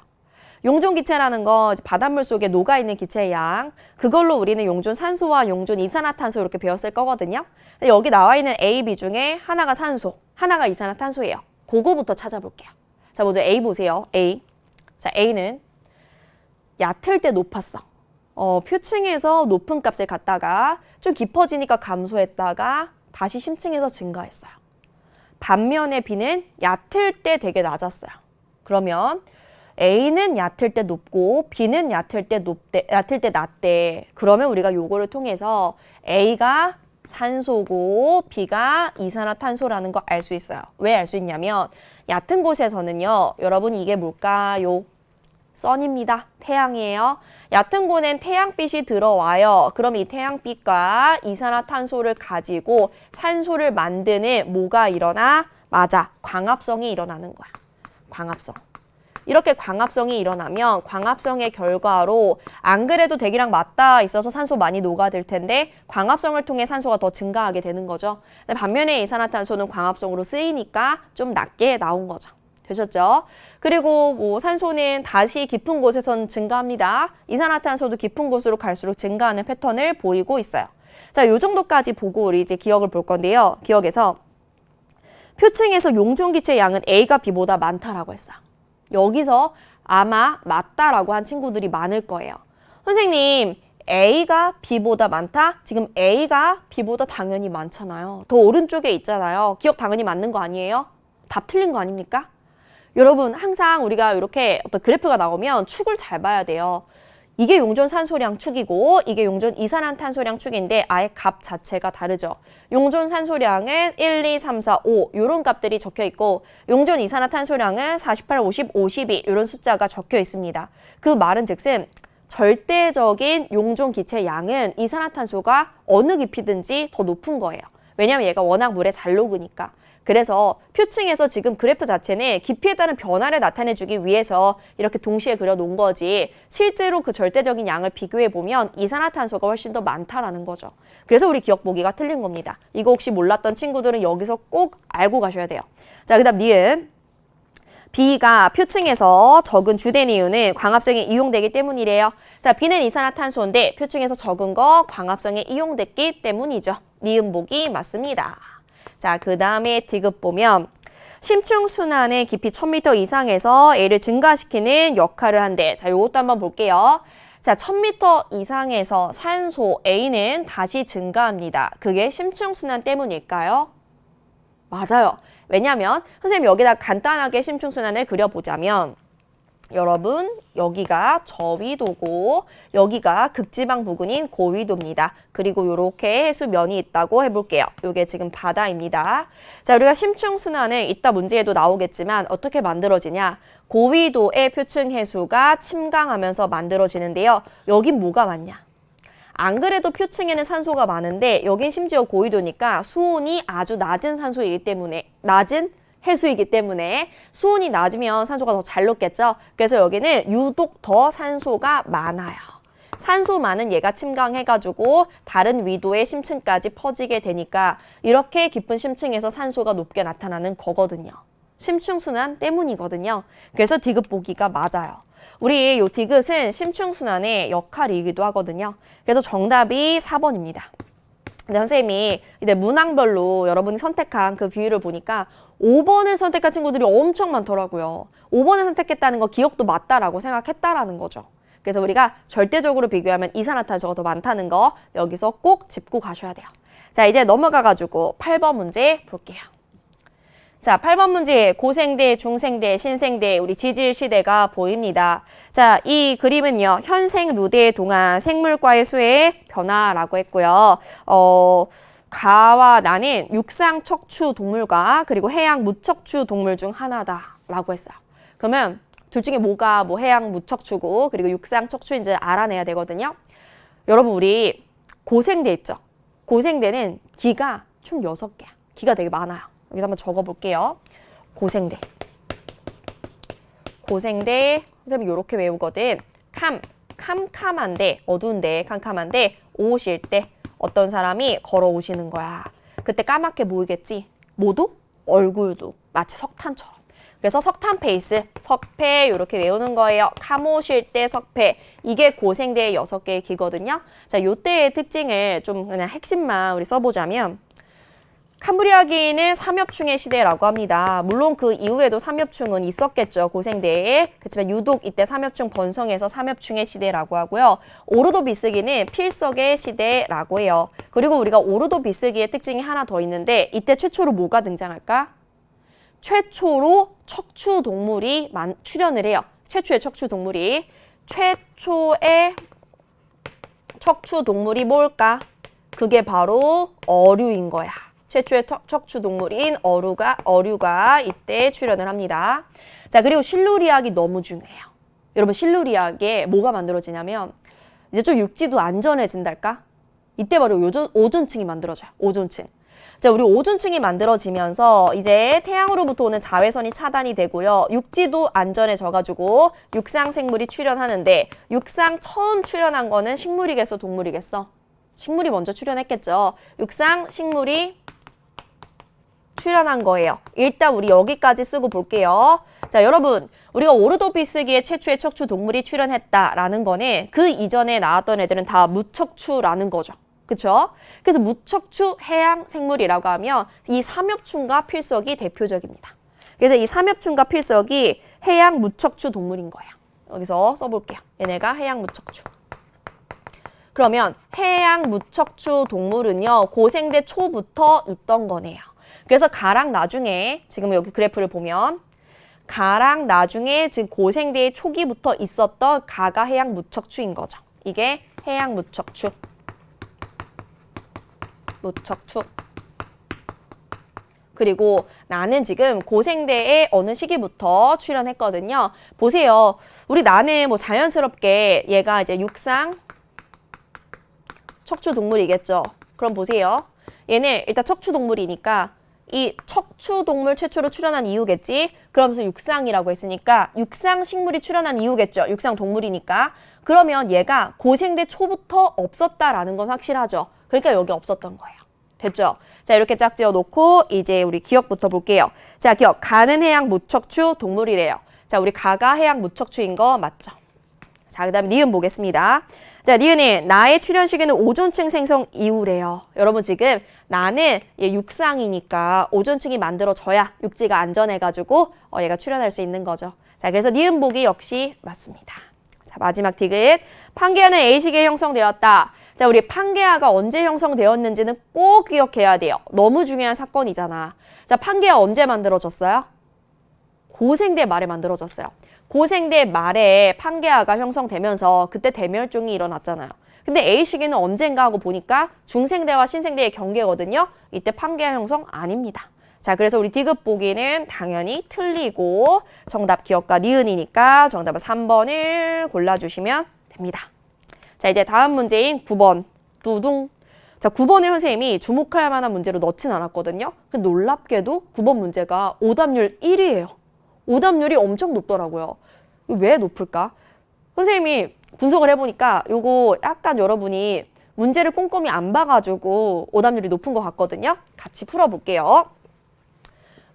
용존기체라는 거 바닷물 속에 녹아있는 기체의 양, 그걸로 우리는 용존 산소와 용존 이산화탄소 이렇게 배웠을 거거든요. 근데 여기 나와 있는 A, B 중에 하나가 산소, 하나가 이산화탄소예요. 그거부터 찾아볼게요. 자, 먼저 A 보세요. A. 자, A는 얕을 때 높았어. 표층에서 높은 값을 갖다가 좀 깊어지니까 감소했다가 다시 심층에서 증가했어요. 반면에 B는 얕을 때 되게 낮았어요. 그러면 A는 얕을 때 높고 B는 얕을 때 낮대. 그러면 우리가 요거를 통해서 A가 산소고 B가 이산화탄소라는 거 알 수 있어요. 왜 알 수 있냐면 얕은 곳에서는요. 여러분 이게 뭘까요? 선입니다. 태양이에요. 얕은 곳엔 태양빛이 들어와요. 그럼 이 태양빛과 이산화탄소를 가지고 산소를 만드는 뭐가 일어나? 맞아. 광합성이 일어나는 거야. 광합성. 이렇게 광합성이 일어나면 광합성의 결과로 안 그래도 대기랑 맞닿아 있어서 산소 많이 녹아들 텐데 광합성을 통해 산소가 더 증가하게 되는 거죠. 근데 반면에 이산화탄소는 광합성으로 쓰이니까 좀 낮게 나온 거죠. 되셨죠? 그리고 뭐 산소는 다시 깊은 곳에선 증가합니다. 이산화탄소도 깊은 곳으로 갈수록 증가하는 패턴을 보이고 있어요. 자, 요 정도까지 보고 우리 이제 기억을 볼 건데요. 기억에서 표층에서 용존기체 양은 A가 B보다 많다라고 했어요. 여기서 아마 맞다라고 한 친구들이 많을 거예요. 선생님, A가 B보다 많다? 지금 A가 B보다 당연히 많잖아요. 더 오른쪽에 있잖아요. 기억 당연히 맞는 거 아니에요? 답 틀린 거 아닙니까? 여러분 항상 우리가 이렇게 어떤 그래프가 나오면 축을 잘 봐야 돼요. 이게 용존 산소량 축이고 이게 용존 이산화탄소량 축인데 아예 값 자체가 다르죠. 용존 산소량은 1, 2, 3, 4, 5 이런 값들이 적혀 있고 용존 이산화탄소량은 48, 50, 52 이런 숫자가 적혀 있습니다. 그 말은 즉슨 절대적인 용존 기체 양은 이산화탄소가 어느 깊이든지 더 높은 거예요. 왜냐하면 얘가 워낙 물에 잘 녹으니까. 그래서 표층에서 지금 그래프 자체는 깊이에 따른 변화를 나타내주기 위해서 이렇게 동시에 그려놓은 거지 실제로 그 절대적인 양을 비교해보면 이산화탄소가 훨씬 더 많다라는 거죠. 그래서 우리 기억 보기가 틀린 겁니다. 이거 혹시 몰랐던 친구들은 여기서 꼭 알고 가셔야 돼요. 자, 그 다음 니은. B가 표층에서 적은 주된 이유는 광합성에 이용되기 때문이래요. 자, B는 이산화탄소인데 표층에서 적은 거 광합성에 이용됐기 때문이죠. 니은 보기 맞습니다. 자, 그 다음에 디귿 보면 심층순환의 깊이 1000m 이상에서 A를 증가시키는 역할을 한대. 자, 요것도 한번 볼게요. 자, 1000m 이상에서 산소 A는 다시 증가합니다. 그게 심층순환 때문일까요? 맞아요. 왜냐하면 선생님이 여기다 간단하게 심층순환을 그려보자면 여러분 여기가 저위도고 여기가 극지방 부근인 고위도입니다. 그리고 이렇게 해수면이 있다고 해볼게요. 이게 지금 바다입니다. 자, 우리가 심층순환은 이따 문제에도 나오겠지만 어떻게 만들어지냐. 고위도의 표층 해수가 침강하면서 만들어지는데요. 여긴 뭐가 많냐. 안 그래도 표층에는 산소가 많은데 여긴 심지어 고위도니까 수온이 아주 낮은 산소이기 때문에 낮은 해수이기 때문에 수온이 낮으면 산소가 더 잘 녹겠죠. 그래서 여기는 유독 더 산소가 많아요. 산소 많은 얘가 침강해가지고 다른 위도의 심층까지 퍼지게 되니까 이렇게 깊은 심층에서 산소가 높게 나타나는 거거든요. 심층순환 때문이거든요. 그래서 디귿 보기가 맞아요. 우리 이 디귿은 심층순환의 역할이기도 하거든요. 그래서 정답이 4번입니다. 근데 선생님이 이제 문항별로 여러분이 선택한 그 비율을 보니까 5번을 선택한 친구들이 엄청 많더라고요. 5번을 선택했다는 거 기억도 맞다라고 생각했다라는 거죠. 그래서 우리가 절대적으로 비교하면 이산화탄소가 더 많다는 거 여기서 꼭 짚고 가셔야 돼요. 자, 이제 넘어가가지고 8번 문제 볼게요. 자, 8번 문제 고생대, 중생대, 신생대 우리 지질 시대가 보입니다. 자, 이 그림은요. 현생 누대 동안 생물과의 수의 변화라고 했고요. 가와 나는 육상 척추 동물과 그리고 해양 무척추 동물 중 하나다라고 했어요. 그러면 둘 중에 뭐가 뭐 해양 무척추고 그리고 육상 척추인지 알아내야 되거든요. 여러분 우리 고생대 있죠? 고생대는 기가 총 6개야. 기가 되게 많아요. 여기서 한번 적어볼게요. 고생대. 고생대 선생님이 이렇게 외우거든. 캄캄한데 어두운데 캄캄한데 오실 때 어떤 사람이 걸어오시는 거야. 그때 까맣게 보이겠지? 모두 얼굴도 마치 석탄처럼. 그래서 석탄 페이스, 석패 이렇게 외우는 거예요. 카모실 때 석패. 이게 고생대의 6개의 기거든요. 자, 요때의 특징을 좀 그냥 핵심만 우리 써보자면 캄브리아기는 삼엽충의 시대라고 합니다. 물론 그 이후에도 삼엽충은 있었겠죠. 고생대에. 그렇지만 유독 이때 삼엽충 번성해서 삼엽충의 시대라고 하고요. 오르도비스기는 필석의 시대라고 해요. 그리고 우리가 오르도비스기의 특징이 하나 더 있는데 이때 최초로 뭐가 등장할까? 최초로 척추동물이 출현을 해요. 최초의 척추동물이. 최초의 척추동물이 뭘까? 그게 바로 어류인 거야. 최초의 척추동물인 어류가 이때 출현을 합니다. 자, 그리고 실루리학이 너무 중요해요. 여러분 실루리학에 뭐가 만들어지냐면 이제 좀 육지도 안전해진달까? 이때 바로 오존층이 만들어져요. 오존층. 자, 우리 오존층이 만들어지면서 이제 태양으로부터 오는 자외선이 차단이 되고요. 육지도 안전해져가지고 육상 생물이 출현하는데 육상 처음 출현한 거는 식물이겠어, 동물이겠어? 식물이 먼저 출현했겠죠. 육상 식물이 출현한 거예요. 일단 우리 여기까지 쓰고 볼게요. 자, 여러분 우리가 오르도비스기의 최초의 척추 동물이 출현했다라는 거는 그 이전에 나왔던 애들은 다 무척추라는 거죠. 그쵸? 그래서 무척추 해양 생물이라고 하면 이 삼엽충과 필석이 대표적입니다. 그래서 이 삼엽충과 필석이 해양 무척추 동물인 거예요. 여기서 써볼게요. 얘네가 해양 무척추. 그러면 해양 무척추 동물은요. 고생대 초부터 있던 거네요. 그래서 가랑 나중에 지금 여기 그래프를 보면 가랑 나중에 지금 고생대의 초기부터 있었던 가가 해양 무척추인 거죠. 이게 해양 무척추. 무척추. 그리고 나는 지금 고생대의 어느 시기부터 출현했거든요. 보세요. 우리 나는 뭐 자연스럽게 얘가 이제 육상 척추 동물이겠죠. 그럼 보세요. 얘는 일단 척추 동물이니까 이 척추 동물 최초로 출현한 이유겠지. 그러면서 육상이라고 했으니까 육상 식물이 출현한 이유겠죠. 육상 동물이니까. 그러면 얘가 고생대 초부터 없었다라는 건 확실하죠. 그러니까 여기 없었던 거예요. 됐죠? 자, 이렇게 짝지어 놓고 이제 우리 기억부터 볼게요. 자, 기억. 가는 해양 무척추 동물이래요. 자, 우리 가가 해양 무척추인 거 맞죠? 자, 그 다음에 니은 보겠습니다. 자, 니은이 나의 출현 시기는 오존층 생성 이후래요. 여러분 지금 나는 얘 육상이니까 오존층이 만들어져야 육지가 안전해가지고 얘가 출현할 수 있는 거죠. 자, 그래서 니은 보기 역시 맞습니다. 자, 마지막 디귿. 판게아는 A시기에 형성되었다. 자, 우리 판게아가 언제 형성되었는지는 꼭 기억해야 돼요. 너무 중요한 사건이잖아. 자, 판게아 언제 만들어졌어요? 고생대 말에 만들어졌어요. 고생대 말에 판게아가 형성되면서 그때 대멸종이 일어났잖아요. 근데 A시기는 언젠가 하고 보니까 중생대와 신생대의 경계거든요. 이때 판게아 형성 아닙니다. 자, 그래서 우리 디귿 보기는 당연히 틀리고 정답 기억과 니은이니까 정답은 3번을 골라주시면 됩니다. 자, 이제 다음 문제인 9번. 두둥. 자, 9번을 선생님이 주목할 만한 문제로 넣진 않았거든요. 근데 놀랍게도 9번 문제가 오답률 1위예요. 오답률이 엄청 높더라고요. 왜 높을까? 선생님이 분석을 해보니까 요거 약간 여러분이 문제를 꼼꼼히 안 봐가지고 오답률이 높은 것 같거든요. 같이 풀어볼게요.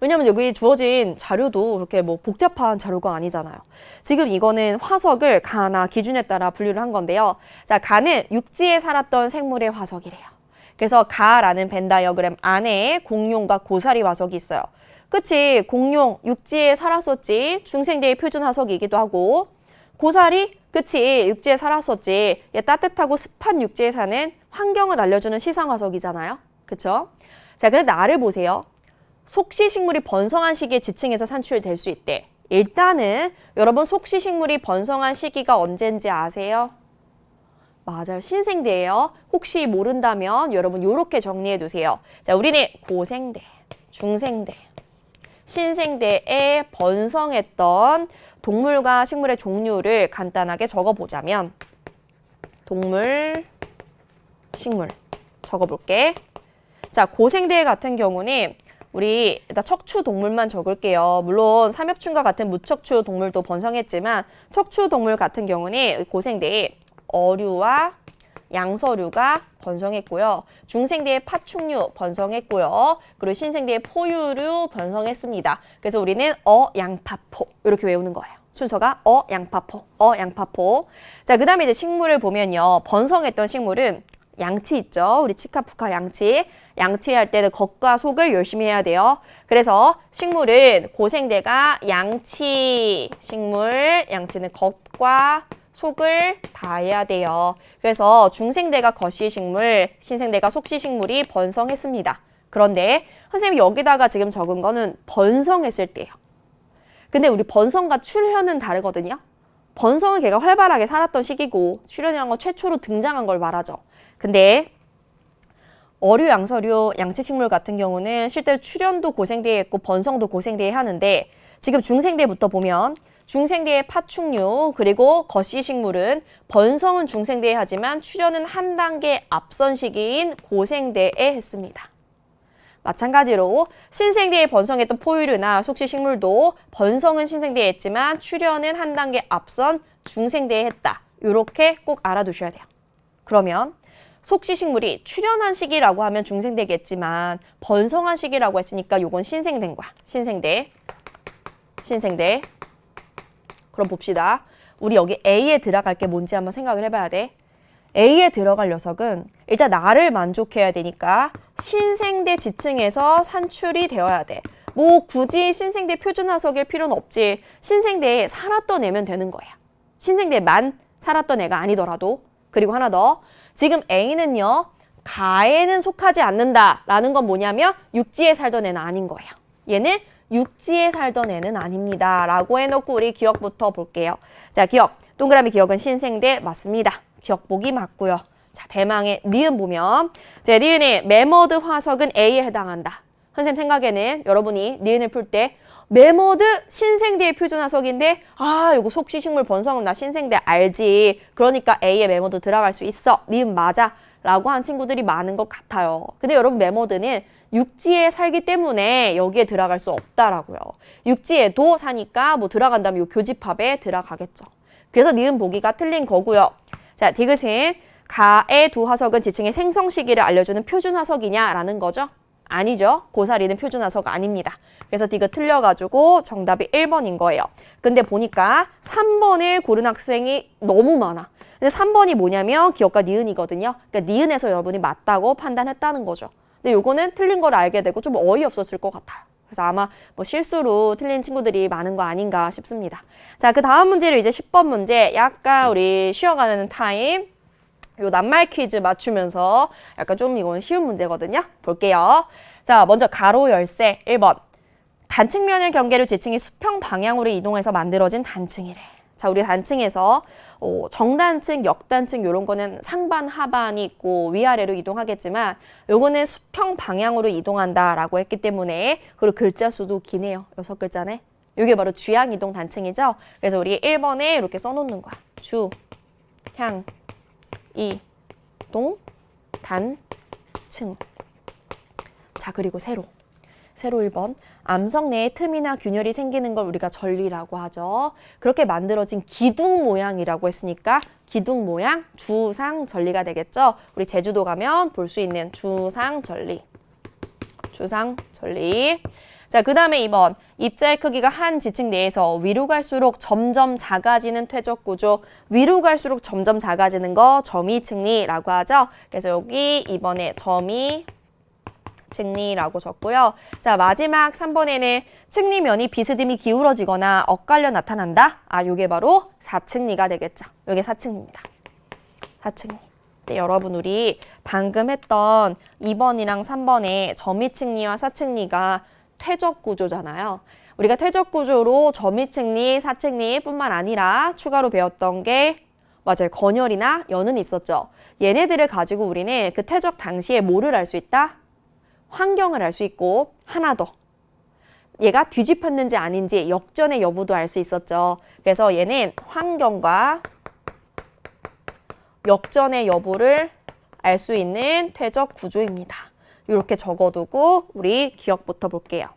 왜냐면 여기 주어진 자료도 그렇게 뭐 복잡한 자료가 아니잖아요. 지금 이거는 화석을 가나 기준에 따라 분류를 한 건데요. 자, 가는 육지에 살았던 생물의 화석이래요. 그래서 가라는 벤 다이어그램 안에 공룡과 고사리 화석이 있어요. 그치, 공룡 육지에 살았었지. 중생대의 표준 화석이기도 하고. 고사리, 그치, 육지에 살았었지. 얘 따뜻하고 습한 육지에 사는 환경을 알려주는 시상 화석이잖아요. 그쵸? 자, 근데 나를 보세요. 속시식물이 번성한 시기에 지층에서 산출될 수 있대. 일단은 여러분 속시식물이 번성한 시기가 언젠지 아세요? 맞아요. 신생대예요. 혹시 모른다면 여러분 이렇게 정리해 두세요. 자, 우리는 고생대, 중생대, 신생대에 번성했던 동물과 식물의 종류를 간단하게 적어보자면 동물, 식물 적어볼게. 자, 고생대 같은 경우는 우리 일단 척추 동물만 적을게요. 물론 삼엽충과 같은 무척추 동물도 번성했지만 척추 동물 같은 경우는 고생대에 어류와 양서류가 번성했고요. 중생대에 파충류 번성했고요. 그리고 신생대에 포유류 번성했습니다. 그래서 우리는 양파포 이렇게 외우는 거예요. 순서가 양파포, 양파포. 자, 그 다음에 이제 식물을 보면요. 번성했던 식물은 양치 있죠. 우리 치카푸카 양치. 양치할 때는 겉과 속을 열심히 해야 돼요. 그래서 식물은 고생대가 양치 식물, 양치는 겉과 속을 다 해야 돼요. 그래서 중생대가 거시식물, 신생대가 속시식물이 번성했습니다. 그런데 선생님이 여기다가 지금 적은 거는 번성했을 때예요. 근데 우리 번성과 출현은 다르거든요. 번성은 걔가 활발하게 살았던 시기고 출현이란 건 최초로 등장한 걸 말하죠. 근데 어류, 양서류, 양치식물 같은 경우는 실제로 출현도 고생대에 있고 번성도 고생대에 하는데 지금 중생대부터 보면 중생대의 파충류 그리고 거시식물은 번성은 중생대에 하지만 출현은 한 단계 앞선 시기인 고생대에 했습니다. 마찬가지로 신생대에 번성했던 포유류나 속시식물도 번성은 신생대에 했지만 출현은 한 단계 앞선 중생대에 했다. 이렇게 꼭 알아두셔야 돼요. 그러면 속시식물이 출현한 시기라고 하면 중생대겠지만 번성한 시기라고 했으니까 요건 신생대인 거야. 신생대. 그럼 봅시다. 우리 여기 A에 들어갈 게 뭔지 한번 생각을 해봐야 돼. A에 들어갈 녀석은 일단 나를 만족해야 되니까 신생대 지층에서 산출이 되어야 돼. 뭐 굳이 신생대 표준 화석일 필요는 없지. 신생대에 살았던 애면 되는 거야. 신생대만 살았던 애가 아니더라도. 그리고 하나 더. 지금 A는요. 가에는 속하지 않는다라는 건 뭐냐면 육지에 살던 애는 아닌 거예요. 얘는 육지에 살던 애는 아닙니다. 라고 해놓고 우리 기억부터 볼게요. 자, 기억. 동그라미 기억은 신생대 맞습니다. 기억 보기 맞고요. 자, 대망의 니은 보면 자, 니은의 매머드 화석은 A에 해당한다. 선생님 생각에는 여러분이 니은을 풀 때 매머드 신생대의 표준 화석인데 이거 속시식물 번성은 나 신생대 알지. 그러니까 A에 매머드 들어갈 수 있어. 니은 맞아. 라고 한 친구들이 많은 것 같아요. 근데 여러분 매머드는 육지에 살기 때문에 여기에 들어갈 수 없다라고요. 육지에도 사니까 뭐 들어간다면 요 교집합에 들어가겠죠. 그래서 니은 보기가 틀린 거고요. 자, 디귿은 가의 두 화석은 지층의 생성 시기를 알려주는 표준 화석이냐라는 거죠. 아니죠. 고사리는 표준화서가 아닙니다. 그래서 디귿 틀려가지고 정답이 1번인 거예요. 근데 보니까 3번을 고른 학생이 너무 많아. 근데 3번이 뭐냐면 기억과 니은이거든요. 그러니까 니은에서 여러분이 맞다고 판단했다는 거죠. 근데 요거는 틀린 걸 알게 되고 좀 어이없었을 것 같아요. 그래서 아마 뭐 실수로 틀린 친구들이 많은 거 아닌가 싶습니다. 자, 그 다음 문제를 이제 10번 문제 약간 우리 쉬어가는 타임 요 낱말 퀴즈 맞추면서 약간 좀 이건 쉬운 문제거든요. 볼게요. 자, 먼저 가로 열쇠 1번. 단층면을 경계로 지층이 수평 방향으로 이동해서 만들어진 단층이래. 자, 우리 단층에서 정단층, 역단층 이런 거는 상반, 하반이 있고 위아래로 이동하겠지만 요거는 수평 방향으로 이동한다라고 했기 때문에 그리고 글자 수도 기네요. 6글자네. 이게 바로 주향 이동 단층이죠. 그래서 우리 1번에 이렇게 써놓는 거야. 주, 향, 이동, 단층. 자, 그리고 세로 1번. 암석 내에 틈이나 균열이 생기는 걸 우리가 전리라고 하죠. 그렇게 만들어진 기둥 모양이라고 했으니까 기둥 모양, 주상 전리가 되겠죠. 우리 제주도 가면 볼 수 있는 주상 전리. 주상 전리. 자, 그 다음에 2번. 입자의 크기가 한 지층 내에서 위로 갈수록 점점 작아지는 퇴적 구조. 위로 갈수록 점점 작아지는 거 점이층리라고 하죠. 그래서 여기 2번에 점이 층리라고 적고요. 자, 마지막 3번에는 층리면이 비스듬히 기울어지거나 엇갈려 나타난다. 아, 요게 바로 사층리가 되겠죠. 요게 사층리입니다. 사층리. 네, 여러분 우리 방금 했던 2번이랑 3번에 점이층리와 사층리가 퇴적 구조잖아요. 우리가 퇴적 구조로 점이층리, 사층리 뿐만 아니라 추가로 배웠던 게 맞아요. 건열이나 연은 있었죠. 얘네들을 가지고 우리는 그 퇴적 당시에 뭐를 알 수 있다? 환경을 알 수 있고 하나 더. 얘가 뒤집혔는지 아닌지 역전의 여부도 알 수 있었죠. 그래서 얘는 환경과 역전의 여부를 알 수 있는 퇴적 구조입니다. 이렇게 적어두고 우리 기억부터 볼게요.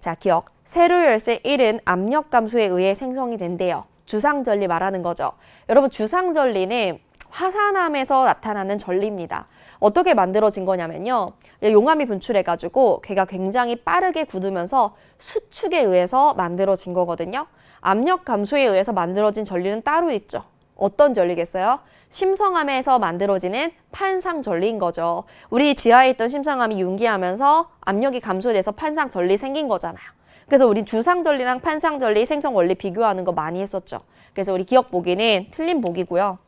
자, 기억. 세로 열쇠 1은 압력 감소에 의해 생성이 된대요. 주상전리 말하는 거죠. 여러분 주상전리는 화산암에서 나타나는 전리입니다. 어떻게 만들어진 거냐면요. 용암이 분출해가지고 걔가 굉장히 빠르게 굳으면서 수축에 의해서 만들어진 거거든요. 압력 감소에 의해서 만들어진 전리는 따로 있죠. 어떤 전리겠어요? 심성암에서 만들어지는 판상전리인 거죠. 우리 지하에 있던 심성암이 융기하면서 압력이 감소돼서 판상전리 생긴 거잖아요. 그래서 우리 주상전리랑 판상전리 생성 원리 비교하는 거 많이 했었죠. 그래서 우리 기억 보기는 틀린 보기고요.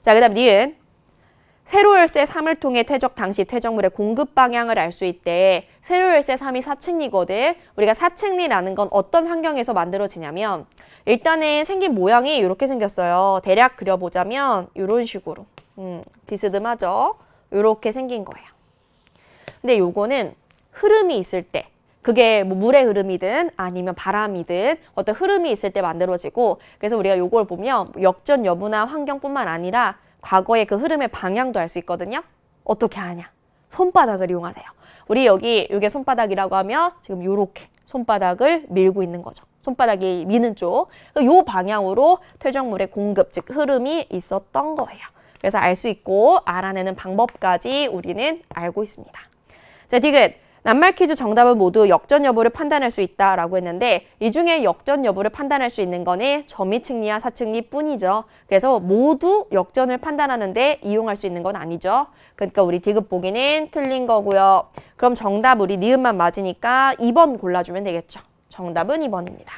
자, 그 다음 니은. 세로 열쇠 3을 통해 퇴적 당시 퇴적물의 공급 방향을 알 수 있대. 세로 열쇠 3이 사층리거든. 우리가 사층리라는 건 어떤 환경에서 만들어지냐면 일단은 생긴 모양이 이렇게 생겼어요. 대략 그려보자면 이런 식으로. 비스듬하죠? 이렇게 생긴 거예요. 근데 요거는 흐름이 있을 때 그게 뭐 물의 흐름이든 아니면 바람이든 어떤 흐름이 있을 때 만들어지고 그래서 우리가 요걸 보면 역전 여부나 환경뿐만 아니라 과거의 그 흐름의 방향도 알 수 있거든요. 어떻게 하냐? 손바닥을 이용하세요. 우리 여기 이게 손바닥이라고 하면 지금 요렇게 손바닥을 밀고 있는 거죠. 손바닥이 미는 쪽. 요 방향으로 퇴적물의 공급, 즉 흐름이 있었던 거예요. 그래서 알 수 있고 알아내는 방법까지 우리는 알고 있습니다. 자, 디귿. 낱말 퀴즈 정답은 모두 역전 여부를 판단할 수 있다라고 했는데 이 중에 역전 여부를 판단할 수 있는 거는 점이층리와 사층리 뿐이죠. 그래서 모두 역전을 판단하는데 이용할 수 있는 건 아니죠. 그러니까 우리 디귿 보기는 틀린 거고요. 그럼 정답 우리 니은만 맞으니까 2번 골라주면 되겠죠. 정답은 2번입니다.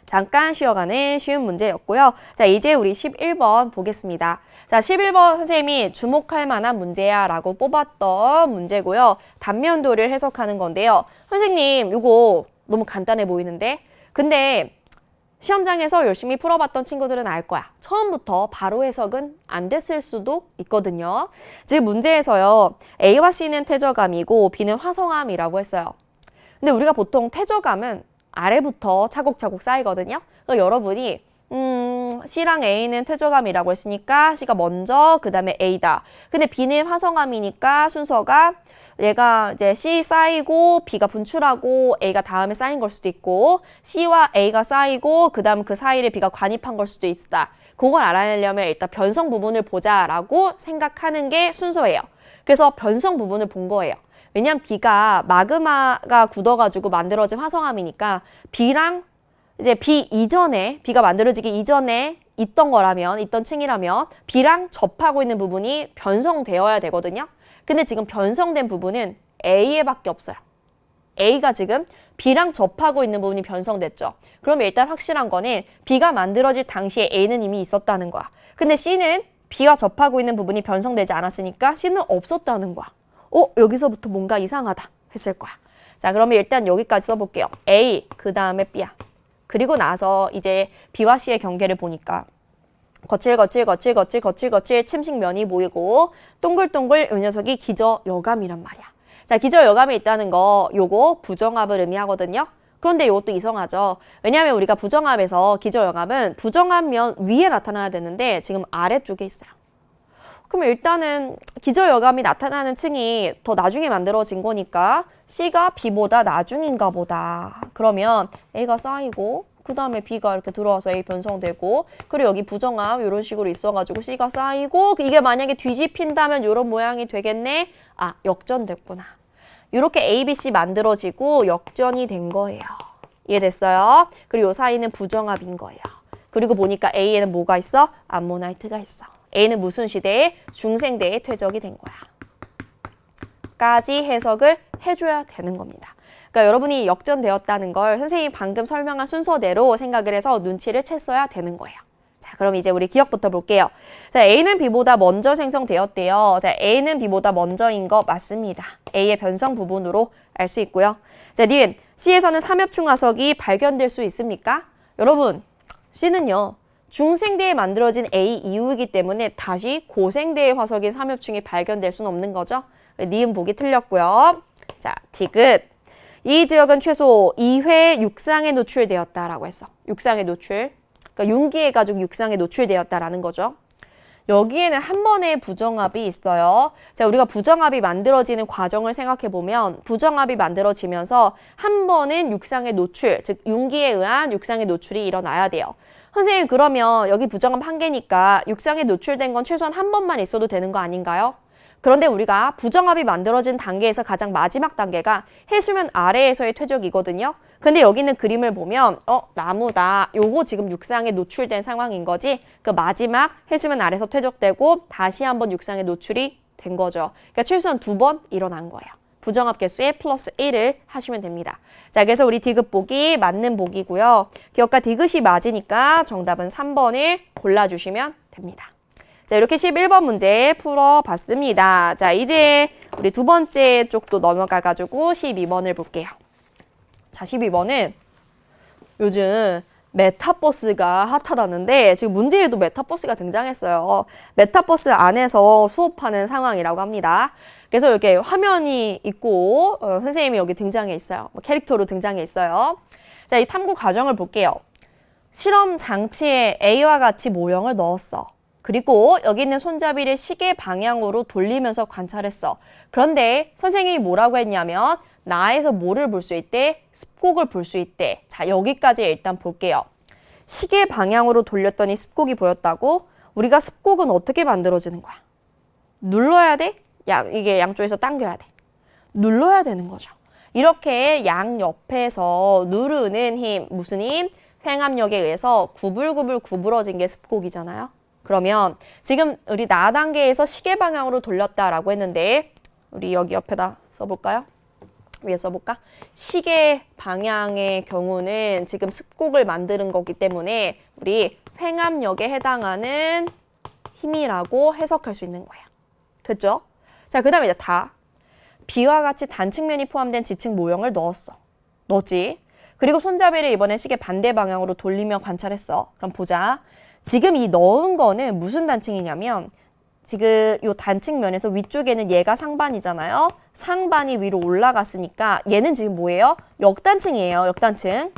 잠깐 쉬어가는 쉬운 문제였고요. 자, 이제 우리 11번 보겠습니다. 자, 11번 선생님이 주목할 만한 문제야 라고 뽑았던 문제고요. 단면도를 해석하는 건데요. 선생님, 이거 너무 간단해 보이는데? 근데 시험장에서 열심히 풀어봤던 친구들은 알 거야. 처음부터 바로 해석은 안 됐을 수도 있거든요. 즉 문제에서요. A와 C는 퇴적암이고 B는 화성암이라고 했어요. 근데 우리가 보통 퇴적암은 아래부터 차곡차곡 쌓이거든요. 그러니까 여러분이 C랑 A는 퇴적암이라고 했으니까 C가 먼저 그 다음에 A다. 근데 B는 화성암이니까 순서가 얘가 이제 C 쌓이고 B가 분출하고 A가 다음에 쌓인 걸 수도 있고 C와 A가 쌓이고 그 다음 그 사이를 B가 관입한 걸 수도 있다. 그걸 알아내려면 일단 변성 부분을 보자라고 생각하는 게 순서예요. 그래서 변성 부분을 본 거예요. 왜냐면 B가 마그마가 굳어가지고 만들어진 화성암이니까 B랑 이제 B 이전에, B가 만들어지기 이전에 있던 거라면, 있던 층이라면 B랑 접하고 있는 부분이 변성되어야 되거든요. 근데 지금 변성된 부분은 A에 밖에 없어요. A가 지금 B랑 접하고 있는 부분이 변성됐죠. 그러면 일단 확실한 거는 B가 만들어질 당시에 A는 이미 있었다는 거야. 근데 C는 B와 접하고 있는 부분이 변성되지 않았으니까 C는 없었다는 거야. 여기서부터 뭔가 이상하다 했을 거야. 자, 그러면 일단 여기까지 써볼게요. A, 그 다음에 B야. 그리고 나서 이제 B와 C의 경계를 보니까 거칠 침식면이 보이고 동글동글 이 녀석이 기저여감이란 말이야. 자, 기저여감이 있다는 거 요거 부정합을 의미하거든요. 그런데 이것도 이상하죠. 왜냐하면 우리가 부정합에서 기저여감은 부정합면 위에 나타나야 되는데 지금 아래쪽에 있어요. 그럼 일단은 기저여감이 나타나는 층이 더 나중에 만들어진 거니까 C가 B보다 나중인가 보다. 그러면 A가 쌓이고 그 다음에 B가 이렇게 들어와서 A 변성되고 그리고 여기 부정합 이런 식으로 있어가지고 C가 쌓이고 이게 만약에 뒤집힌다면 이런 모양이 되겠네. 역전됐구나. 이렇게 A, B, C 만들어지고 역전이 된 거예요. 이해됐어요? 그리고 이 사이는 부정합인 거예요. 그리고 보니까 A에는 뭐가 있어? 암모나이트가 있어. A는 무슨 시대에? 중생대에 퇴적이 된 거야. 까지 해석을 해줘야 되는 겁니다. 그러니까 여러분이 역전되었다는 걸 선생님이 방금 설명한 순서대로 생각을 해서 눈치를 챘어야 되는 거예요. 자, 그럼 이제 우리 기억부터 볼게요. 자, A는 B보다 먼저 생성되었대요. 자, A는 B보다 먼저인 거 맞습니다. A의 변성 부분으로 알 수 있고요. 자, 니은 C에서는 삼엽충 화석이 발견될 수 있습니까? 여러분, C는요. 중생대에 만들어진 A 이후이기 때문에 다시 고생대의 화석인 삼엽충이 발견될 수는 없는 거죠. 니은 보기 틀렸고요. 자, 디귿. 이 지역은 최소 2회 육상에 노출되었다라고 했어. 육상에 노출. 그러니까 융기해가지고 육상에 노출되었다라는 거죠. 여기에는 한 번의 부정합이 있어요. 자, 우리가 부정합이 만들어지는 과정을 생각해보면 부정합이 만들어지면서 한 번은 육상의 노출, 즉 융기에 의한 육상의 노출이 일어나야 돼요. 선생님, 그러면 여기 부정합 한 개니까 육상에 노출된 건 최소한 한 번만 있어도 되는 거 아닌가요? 그런데 우리가 부정합이 만들어진 단계에서 가장 마지막 단계가 해수면 아래에서의 퇴적이거든요. 근데 여기 있는 그림을 보면 나무다. 요거 지금 육상에 노출된 상황인 거지. 그 마지막 해수면 아래에서 퇴적되고 다시 한번 육상에 노출이 된 거죠. 그러니까 최소한 2번 일어난 거예요. 부정합 개수에 플러스 1을 하시면 됩니다. 자, 그래서 우리 디귿 보기 맞는 보기고요. 기억과 디귿이 맞으니까 정답은 3번을 골라주시면 됩니다. 자, 이렇게 11번 문제 풀어봤습니다. 자, 이제 우리 두 번째 쪽도 넘어가가지고 12번을 볼게요. 자, 12번은 요즘 메타버스가 핫하다는데 지금 문제에도 메타버스가 등장했어요. 메타버스 안에서 수업하는 상황이라고 합니다. 그래서 이렇게 화면이 있고 선생님이 여기 등장해 있어요. 캐릭터로 등장해 있어요. 자, 이 탐구 과정을 볼게요. 실험 장치에 A와 같이 모형을 넣었어. 그리고 여기 있는 손잡이를 시계 방향으로 돌리면서 관찰했어. 그런데 선생님이 뭐라고 했냐면 나에서 뭐를 볼 수 있대? 습곡을 볼 수 있대. 자, 여기까지 일단 볼게요. 시계 방향으로 돌렸더니 습곡이 보였다고? 우리가 습곡은 어떻게 만들어지는 거야? 눌러야 돼? 이게 양쪽에서 당겨야 돼. 눌러야 되는 거죠. 이렇게 양옆에서 누르는 힘, 무슨 힘? 횡압력에 의해서 구불구불 구부러진 게 습곡이잖아요. 그러면 지금 우리 나 단계에서 시계 방향으로 돌렸다라고 했는데 우리 여기 옆에다 써볼까요? 위에 써볼까? 시계 방향의 경우는 지금 습곡을 만드는 거기 때문에 우리 횡압력에 해당하는 힘이라고 해석할 수 있는 거예요. 됐죠? 자, 그 다음에 이제 다 B와 같이 단측면이 포함된 지층 모형을 넣었지. 그리고 손잡이를 이번에 시계 반대 방향으로 돌리며 관찰했어. 그럼 보자. 지금 이 넣은 거는 무슨 단층이냐면 지금 이 단층면에서 위쪽에는 얘가 상반이잖아요. 상반이 위로 올라갔으니까 얘는 지금 뭐예요? 역단층이에요. 역단층.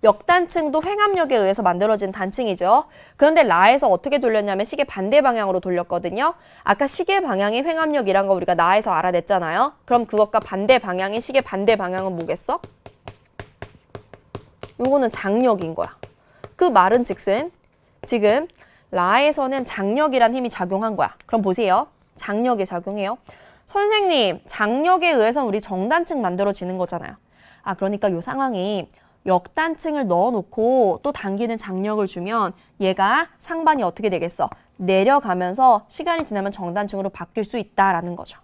역단층도 횡압력에 의해서 만들어진 단층이죠. 그런데 라에서 어떻게 돌렸냐면 시계 반대 방향으로 돌렸거든요. 아까 시계 방향의 횡압력이란 거 우리가 나에서 알아냈잖아요. 그럼 그것과 반대 방향의 시계 반대 방향은 뭐겠어? 요거는 장력인 거야. 그 말은 즉슨 지금 라에서는 장력이란 힘이 작용한 거야. 그럼 보세요. 장력이 작용해요. 선생님, 장력에 의해서 우리 정단층 만들어지는 거잖아요. 아, 그러니까 이 상황이 역단층을 넣어놓고 또 당기는 장력을 주면 얘가 상반이 어떻게 되겠어? 내려가면서 시간이 지나면 정단층으로 바뀔 수 있다라는 거죠.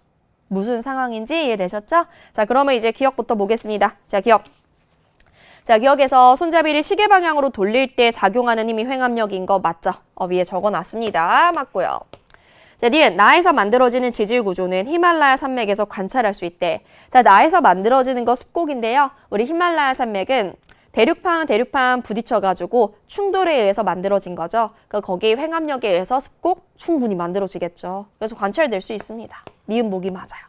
무슨 상황인지 이해되셨죠? 자, 그러면 이제 기억부터 보겠습니다. 자, 기억. 자, 기억에서 손잡이를 시계 방향으로 돌릴 때 작용하는 힘이 횡압력인 거 맞죠? 위에 적어놨습니다. 맞고요. 자, 니은 나에서 만들어지는 지질 구조는 히말라야 산맥에서 관찰할 수 있대. 자, 나에서 만들어지는 거 습곡인데요. 우리 히말라야 산맥은 대륙판 부딪혀가지고 충돌에 의해서 만들어진 거죠. 거기에 횡압력에 의해서 습곡 충분히 만들어지겠죠. 그래서 관찰될 수 있습니다. 니은 보기 맞아요.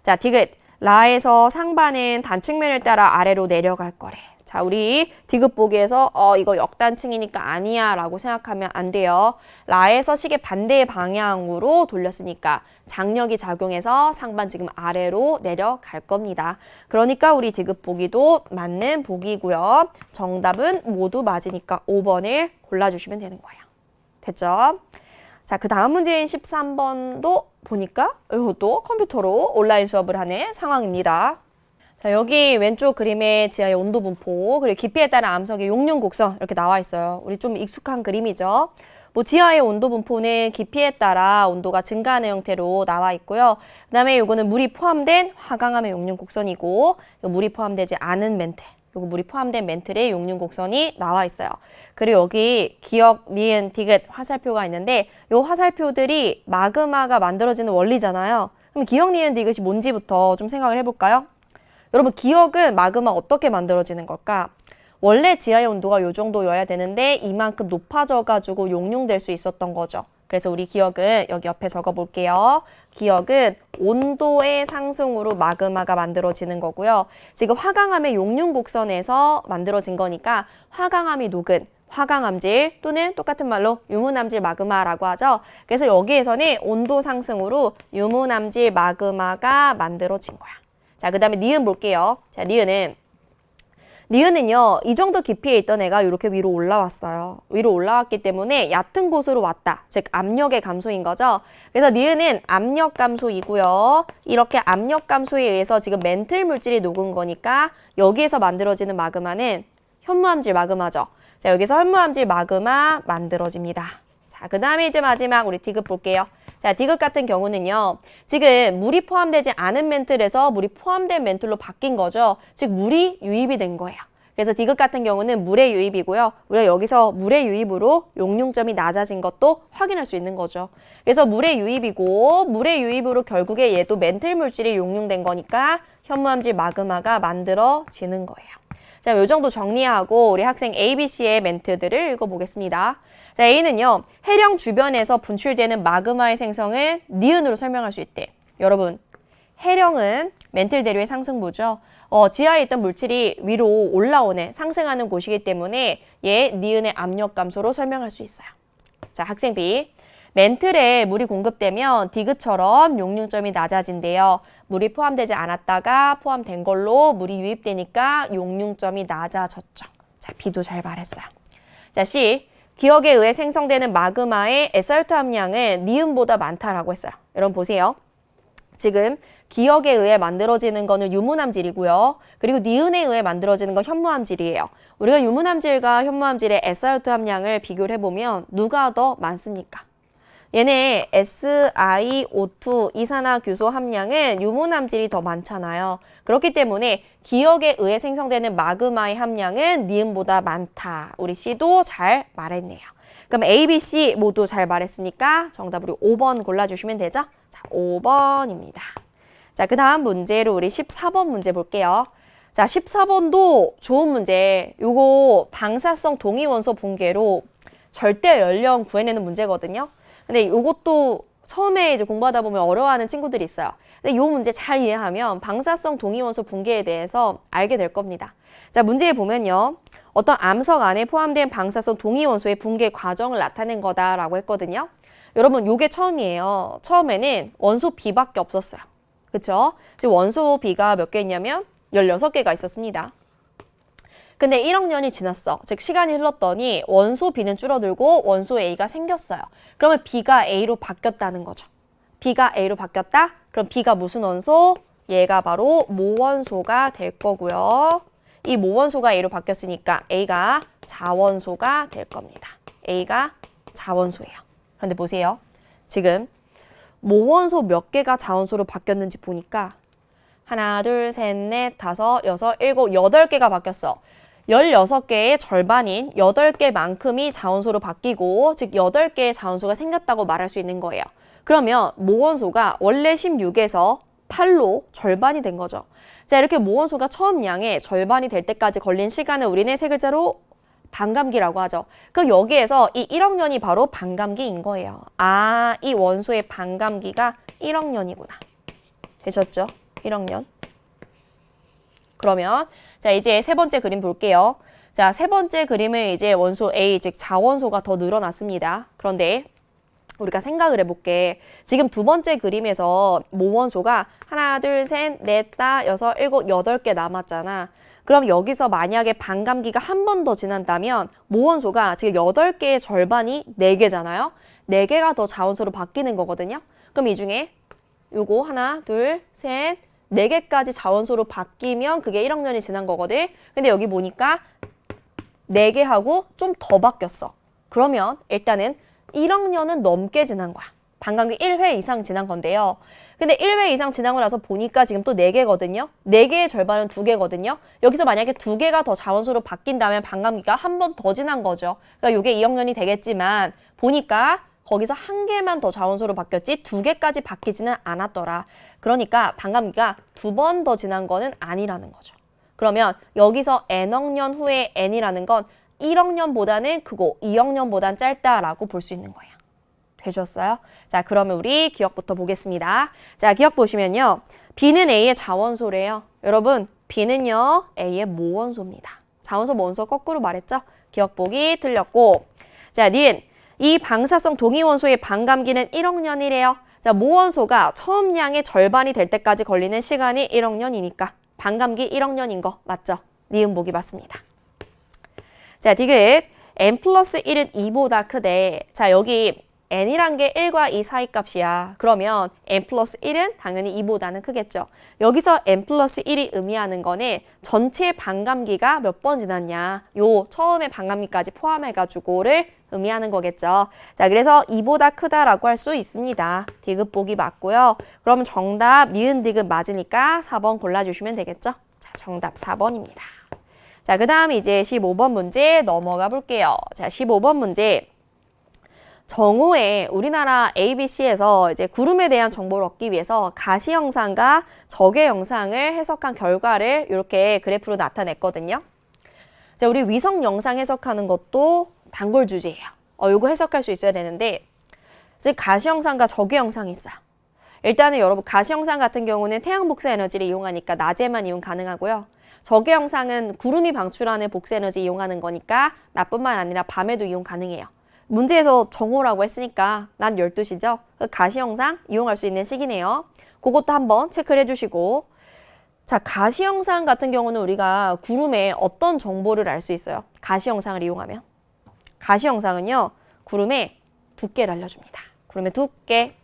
자, 디귿. 라에서 상반은 단측면을 따라 아래로 내려갈 거래. 자, 우리 디귿 보기에서 이거 역단층이니까 아니야 라고 생각하면 안 돼요. 라에서 시계 반대 방향으로 돌렸으니까 장력이 작용해서 상반 지금 아래로 내려갈 겁니다. 그러니까 우리 디귿 보기도 맞는 보기고요. 정답은 모두 맞으니까 5번을 골라주시면 되는 거예요. 됐죠? 자, 그 다음 문제인 13번도 보니까 이것도 컴퓨터로 온라인 수업을 하는 상황입니다. 자, 여기 왼쪽 그림에 지하의 온도 분포, 그리고 깊이에 따른 암석의 용융 곡선 이렇게 나와 있어요. 우리 좀 익숙한 그림이죠. 뭐 지하의 온도 분포는 깊이에 따라 온도가 증가하는 형태로 나와 있고요. 그 다음에 요거는 물이 포함된 화강암의 용융 곡선이고, 물이 포함되지 않은 멘틀, 요거 물이 포함된 멘틀의 용융 곡선이 나와 있어요. 그리고 여기 기억, 니은, 디귿 화살표가 있는데 요 화살표들이 마그마가 만들어지는 원리잖아요. 그럼 기억, 니은, 디귿이 뭔지부터 좀 생각을 해볼까요? 여러분, 기억은 마그마 어떻게 만들어지는 걸까? 원래 지하의 온도가 요 정도여야 되는데 이만큼 높아져가지고 용융될 수 있었던 거죠. 그래서 우리 기억은 여기 옆에 적어볼게요. 기억은 온도의 상승으로 마그마가 만들어지는 거고요. 지금 화강암의 용융 곡선에서 만들어진 거니까 화강암이 녹은 화강암질 또는 똑같은 말로 유문암질 마그마라고 하죠. 그래서 여기에서는 온도 상승으로 유문암질 마그마가 만들어진 거야. 자, 그 다음에 니은 볼게요. 자, 니은은요, 이 정도 깊이에 있던 애가 이렇게 위로 올라왔어요. 위로 올라왔기 때문에 얕은 곳으로 왔다. 즉, 압력의 감소인 거죠. 그래서 니은은 압력 감소이고요. 이렇게 압력 감소에 의해서 지금 멘틀 물질이 녹은 거니까 여기에서 만들어지는 마그마는 현무암질 마그마죠. 자, 여기서 현무암질 마그마 만들어집니다. 자, 그 다음에 이제 마지막 우리 디귿 볼게요. 자, 디귿 같은 경우는요. 지금 물이 포함되지 않은 멘틀에서 물이 포함된 멘틀로 바뀐 거죠. 즉, 물이 유입이 된 거예요. 그래서 디귿 같은 경우는 물의 유입이고요. 우리가 여기서 물의 유입으로 용융점이 낮아진 것도 확인할 수 있는 거죠. 그래서 물의 유입이고 물의 유입으로 결국에 얘도 멘틀 물질이 용융된 거니까 현무암질 마그마가 만들어지는 거예요. 자, 요 정도 정리하고 우리 학생 ABC의 멘트들을 읽어보겠습니다. 자, A는요. 해령 주변에서 분출되는 마그마의 생성을 니은으로 설명할 수 있대. 여러분, 해령은 멘틀 대류의 상승부죠. 지하에 있던 물질이 위로 올라오는 상승하는 곳이기 때문에 얘 니은의 압력 감소로 설명할 수 있어요. 자, 학생 B. 멘틀에 물이 공급되면 디귿처럼 용융점이 낮아진대요. 물이 포함되지 않았다가 포함된 걸로 물이 유입되니까 용융점이 낮아졌죠. 자, B도 잘 말했어요. 자, C. 기억에 의해 생성되는 마그마의 에설트 함량은 니은보다 많다라고 했어요. 여러분 보세요. 지금 기억에 의해 만들어지는 거는 유문암질이고요. 그리고 니은에 의해 만들어지는 건 현무암질이에요. 우리가 유문암질과 현무암질의 에설트 함량을 비교를 해보면 누가 더 많습니까? 얘네 SiO2 이산화규소 함량은 유문암질이 더 많잖아요. 그렇기 때문에 기억에 의해 생성되는 마그마의 함량은 니은보다 많다. 우리 C도 잘 말했네요. 그럼 A, B, C 모두 잘 말했으니까 정답 우리 5번 골라주시면 되죠? 자, 5번입니다. 자, 그 다음 문제로 우리 14번 문제 볼게요. 자, 14번도 좋은 문제. 요거 방사성 동위원소 붕괴로 절대 연령 구해내는 문제거든요. 근데 이것도 처음에 이제 공부하다 보면 어려워하는 친구들이 있어요. 근데 이 문제 잘 이해하면 방사성 동위원소 붕괴에 대해서 알게 될 겁니다. 자, 문제에 보면요. 어떤 암석 안에 포함된 방사성 동위원소의 붕괴 과정을 나타낸 거다라고 했거든요. 여러분, 요게 처음이에요. 처음에는 원소 B밖에 없었어요. 그쵸? 지금 원소 B가 몇 개 있냐면 16개가 있었습니다. 근데 1억 년이 지났어. 즉 시간이 흘렀더니 원소 B는 줄어들고 원소 A가 생겼어요. 그러면 B가 A로 바뀌었다는 거죠. B가 A로 바뀌었다? 그럼 B가 무슨 원소? 얘가 바로 모원소가 될 거고요. 이 모원소가 A로 바뀌었으니까 A가 자원소가 될 겁니다. A가 자원소예요. 그런데 보세요. 지금 모원소 몇 개가 자원소로 바뀌었는지 보니까 하나, 둘, 셋, 넷, 다섯, 여섯, 일곱, 8개가 바뀌었어. 16개의 절반인 8개만큼이 자원소로 바뀌고 즉 8개의 자원소가 생겼다고 말할 수 있는 거예요. 그러면 모원소가 원래 16에서 8로 절반이 된 거죠. 자, 이렇게 모원소가 처음 양의 절반이 될 때까지 걸린 시간을 우리는 세 글자로 반감기라고 하죠. 그럼 여기에서 이 1억 년이 바로 반감기인 거예요. 아, 이 원소의 반감기가 1억 년이구나. 되셨죠? 1억 년. 그러면 자, 이제 세 번째 그림 볼게요. 자, 세 번째 그림은 이제 원소 A, 즉 자원소가 더 늘어났습니다. 그런데 우리가 생각을 해볼게. 지금 두 번째 그림에서 모원소가 하나, 둘, 셋, 넷, 다, 여섯, 일곱, 8개 남았잖아. 그럼 여기서 만약에 반감기가 한 번 더 지난다면 모원소가 지금 8개의 절반이 4개잖아요. 4개가 더 자원소로 바뀌는 거거든요. 그럼 이 중에 요거 하나, 둘, 셋, 4개까지 자원소로 바뀌면 그게 1억 년이 지난 거거든. 근데 여기 보니까 4개하고 좀 더 바뀌었어. 그러면 일단은 1억 년은 넘게 지난 거야. 반감기 1회 이상 지난 건데요. 근데 1회 이상 지나고 나서 보니까 지금 또 4개거든요. 4개의 절반은 2개거든요. 여기서 만약에 2개가 더 자원소로 바뀐다면 반감기가 한 번 더 지난 거죠. 그러니까 이게 2억 년이 되겠지만 보니까 거기서 1개만 더 자원소로 바뀌었지 2개까지 바뀌지는 않았더라. 그러니까 반감기가 2번 더 지난 거는 아니라는 거죠. 그러면 여기서 n억 년 후에 n이라는 건 1억 년보다는 크고 2억 년보단 짧다라고 볼 수 있는 거예요. 되셨어요? 자, 그러면 우리 기억부터 보겠습니다. 자, 기억 보시면요. B는 A의 자원소래요. 여러분, B는요, A의 모원소입니다. 자원소, 모원소 거꾸로 말했죠? 기억 보기 틀렸고. 자, 니은. 이 방사성 동위원소의 반감기는 1억 년이래요. 자, 모원소가 처음 양의 절반이 될 때까지 걸리는 시간이 1억 년이니까 반감기 1억 년인 거 맞죠? 니은 보기 맞습니다. 자, 디귿. n 플러스 1은 2보다 크대. 자, 여기 n이란 게 1과 2 사이 값이야. 그러면 n 플러스 1은 당연히 2보다는 크겠죠. 여기서 n 플러스 1이 의미하는 거는 전체 반감기가 몇 번 지났냐. 요 처음에 반감기까지 포함해가지고를 의미하는 거겠죠. 자, 그래서 2보다 크다라고 할 수 있습니다. 디귿 보기 맞고요. 그럼 정답 니은 디귿 맞으니까 4번 골라주시면 되겠죠. 자, 정답 4번입니다. 자, 그 다음 이제 15번 문제 넘어가 볼게요. 자, 15번 문제. 정오에 우리나라 ABC에서 이제 구름에 대한 정보를 얻기 위해서 가시 영상과 적외 영상을 해석한 결과를 이렇게 그래프로 나타냈거든요. 자, 우리 위성 영상 해석하는 것도 단골 주제예요. 이거 해석할 수 있어야 되는데, 즉 가시 영상과 적외 영상이 있어요. 일단은 여러분 가시 영상 같은 경우는 태양 복사 에너지를 이용하니까 낮에만 이용 가능하고요. 적외 영상은 구름이 방출하는 복사 에너지 이용하는 거니까 낮뿐만 아니라 밤에도 이용 가능해요. 문제에서 정오라고 했으니까 난 12시죠. 가시 영상 이용할 수 있는 시기네요. 그것도 한번 체크를 해주시고. 자, 가시 영상 같은 경우는 우리가 구름에 어떤 정보를 알 수 있어요? 가시 영상을 이용하면. 가시 영상은요, 구름의 두께를 알려줍니다. 구름의 두께.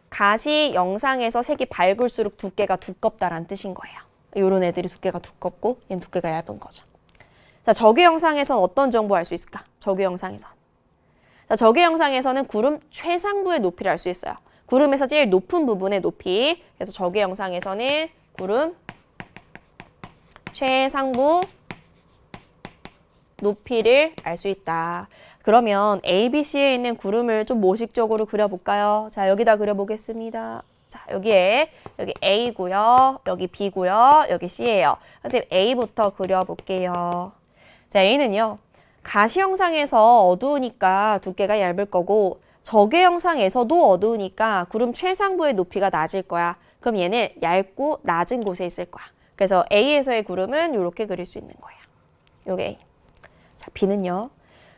가시 영상에서 색이 밝을수록 두께가 두껍다라는 뜻인 거예요. 이런 애들이 두께가 두껍고 얘는 두께가 얇은 거죠. 자, 적외 영상에서는 어떤 정보 알 수 있을까? 적외 영상에서. 자, 적외 영상에서는 구름 최상부의 높이를 알 수 있어요. 구름에서 제일 높은 부분의 높이. 그래서 적외 영상에서는 구름 최상부 높이를 알 수 있다. 그러면 ABC에 있는 구름을 좀 모식적으로 그려볼까요? 자, 여기다 그려보겠습니다. 자, 여기 A고요. 여기 B고요. 여기 C예요. 선생님 A부터 그려볼게요. 자, A는요. 가시 영상에서 어두우니까 두께가 얇을 거고 적외 영상에서도 어두우니까 구름 최상부의 높이가 낮을 거야. 그럼 얘는 얇고 낮은 곳에 있을 거야. 그래서 A에서의 구름은 이렇게 그릴 수 있는 거예요. 요게 A. 자, B는요.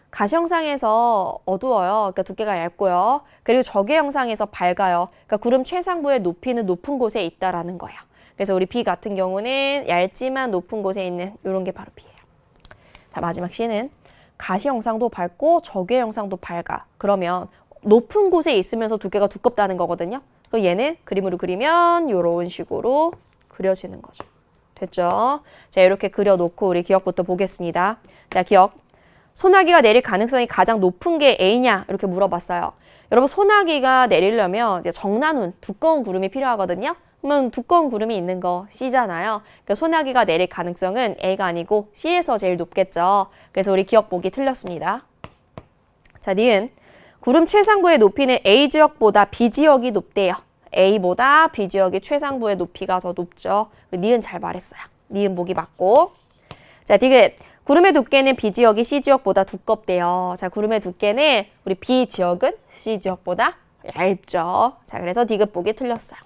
가시 영상에서 어두워요. 그러니까 두께가 얇고요. 그리고 적외 영상에서 밝아요. 그러니까 구름 최상부의 높이는 높은 곳에 있다라는 거예요. 그래서 우리 B 같은 경우는 얇지만 높은 곳에 있는 이런 게 바로 B예요. 자, 마지막 C는 가시 영상도 밝고 적외 영상도 밝아. 그러면 높은 곳에 있으면서 두께가 두껍다는 거거든요. 그럼 얘는 그림으로 그리면 이런 식으로 그려지는 거죠. 됐죠? 자, 이렇게 그려놓고 우리 기억부터 보겠습니다. 자, 기억. 소나기가 내릴 가능성이 가장 높은 게 A냐? 이렇게 물어봤어요. 여러분, 소나기가 내리려면 이제 정난운, 두꺼운 구름이 필요하거든요. 그러면 두꺼운 구름이 있는 거 C잖아요. 그러니까 소나기가 내릴 가능성은 A가 아니고 C에서 제일 높겠죠. 그래서 우리 기억 보기 틀렸습니다. 자, 니은. 구름 최상부의 높이는 A 지역보다 B 지역이 높대요. A보다 B 지역의 최상부의 높이가 더 높죠. 니은 잘 말했어요. 니은 보기 맞고. 자, 디귿. 구름의 두께는 B 지역이 C 지역보다 두껍대요. 자, 구름의 두께는 우리 B 지역은 C 지역보다 얇죠. 자, 그래서 디귿 보기 틀렸어요.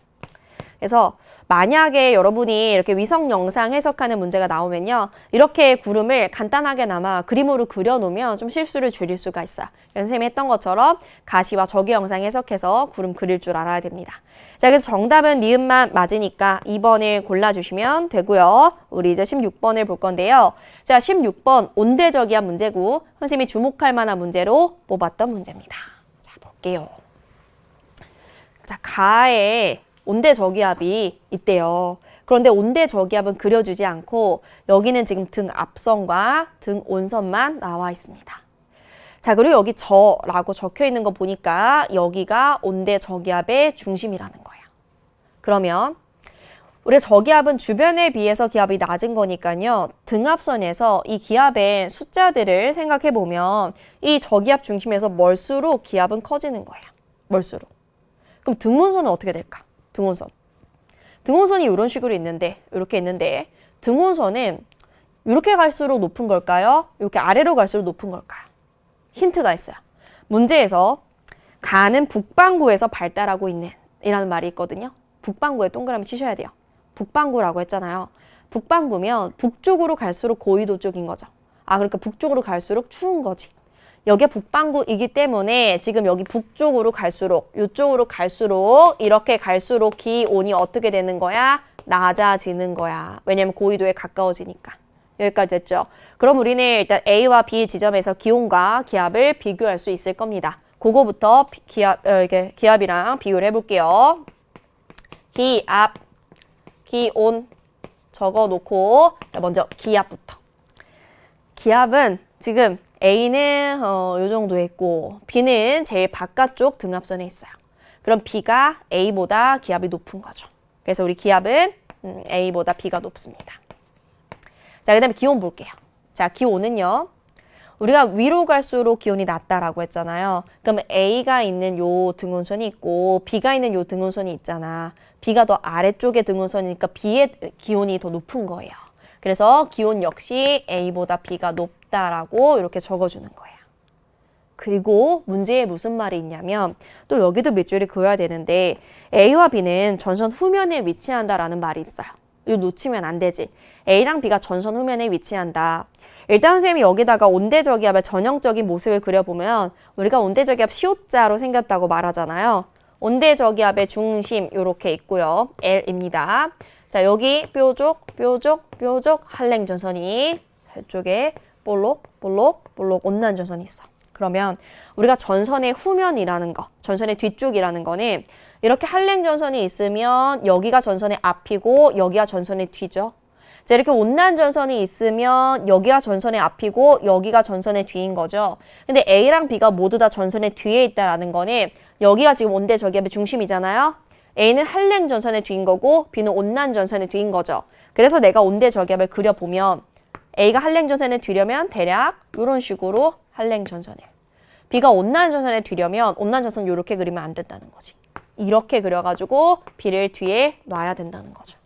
그래서 만약에 여러분이 이렇게 위성 영상 해석하는 문제가 나오면요. 이렇게 구름을 간단하게나마 그림으로 그려놓으면 좀 실수를 줄일 수가 있어요. 선생님이 했던 것처럼 가시와 적의 영상 해석해서 구름 그릴 줄 알아야 됩니다. 자, 그래서 정답은 니은만 맞으니까 2번을 골라주시면 되고요. 우리 이제 16번을 볼 건데요. 자, 16번 온대저기압 문제고 선생님이 주목할 만한 문제로 뽑았던 문제입니다. 자, 볼게요. 자, 가에 온대저기압이 있대요. 그런데 온대저기압은 그려주지 않고 여기는 지금 등 앞선과 등 온선만 나와 있습니다. 자, 그리고 여기 저라고 적혀 있는 거 보니까 여기가 온대저기압의 중심이라는 거예요. 그러면 우리가 저기압은 주변에 비해서 기압이 낮은 거니까요. 등 앞선에서 이 기압의 숫자들을 생각해 보면 이 저기압 중심에서 멀수록 기압은 커지는 거예요. 멀수록. 그럼 등 온선은 어떻게 될까? 등온선. 등온선이 이런 식으로 있는데, 이렇게 있는데, 등온선은 이렇게 갈수록 높은 걸까요? 이렇게 아래로 갈수록 높은 걸까요? 힌트가 있어요. 문제에서 가는 북반구에서 발달하고 있는 이라는 말이 있거든요. 북반구에 동그라미 치셔야 돼요. 북반구라고 했잖아요. 북반구면 북쪽으로 갈수록 고緯도 쪽인 거죠. 아, 그러니까 북쪽으로 갈수록 추운 거지. 여기가 북반구이기 때문에 지금 여기 북쪽으로 갈수록 이쪽으로 갈수록 이렇게 갈수록 기온이 어떻게 되는 거야? 낮아지는 거야. 왜냐면 고緯도에 가까워지니까. 여기까지 됐죠? 그럼 우리는 일단 A와 B 지점에서 기온과 기압을 비교할 수 있을 겁니다. 그거부터 기압이랑 비교를 해볼게요. 기압, 기온 적어놓고 먼저 기압부터. 기압은 지금 A는 요 정도에 있고 B는 제일 바깥쪽 등압선에 있어요. 그럼 B가 A보다 기압이 높은 거죠. 그래서 우리 기압은 A보다 B가 높습니다. 자, 그 다음에 기온 볼게요. 자, 기온은요. 우리가 위로 갈수록 기온이 낮다라고 했잖아요. 그럼 A가 있는 요 등온선이 있고 B가 있는 요 등온선이 있잖아. B가 더 아래쪽에 등온선이니까 B의 기온이 더 높은 거예요. 그래서 기온 역시 A보다 B가 높다라고 이렇게 적어주는 거예요. 그리고 문제에 무슨 말이 있냐면 또 여기도 밑줄이 그어야 되는데 A와 B는 전선 후면에 위치한다라는 말이 있어요. 이거 놓치면 안 되지. A랑 B가 전선 후면에 위치한다. 일단 선생님이 여기다가 온대저기압의 전형적인 모습을 그려보면 우리가 온대저기압 CO자로 생겼다고 말하잖아요. 온대저기압의 중심 이렇게 있고요. L입니다. 자, 여기 뾰족, 뾰족, 뾰족 한랭전선이 이쪽에 볼록, 볼록, 볼록 온난전선이 있어. 그러면 우리가 전선의 후면이라는 거, 전선의 뒤쪽이라는 거는 이렇게 한랭전선이 있으면 여기가 전선의 앞이고 여기가 전선의 뒤죠. 자, 이렇게 온난전선이 있으면 여기가 전선의 앞이고 여기가 전선의 뒤인 거죠. 근데 A랑 B가 모두 다 전선의 뒤에 있다라는 거는 여기가 지금 온대저기압의 중심이잖아요. A는 한랭전선의 뒤인 거고 B는 온난전선의 뒤인 거죠. 그래서 내가 온대저기압을 그려보면 A가 한랭전선의 뒤려면 대략 이런 식으로 한랭전선을, B가 온난전선의 뒤려면 온난전선 이렇게 그리면 안 된다는 거지. 이렇게 그려가지고 B를 뒤에 놔야 된다는 거죠.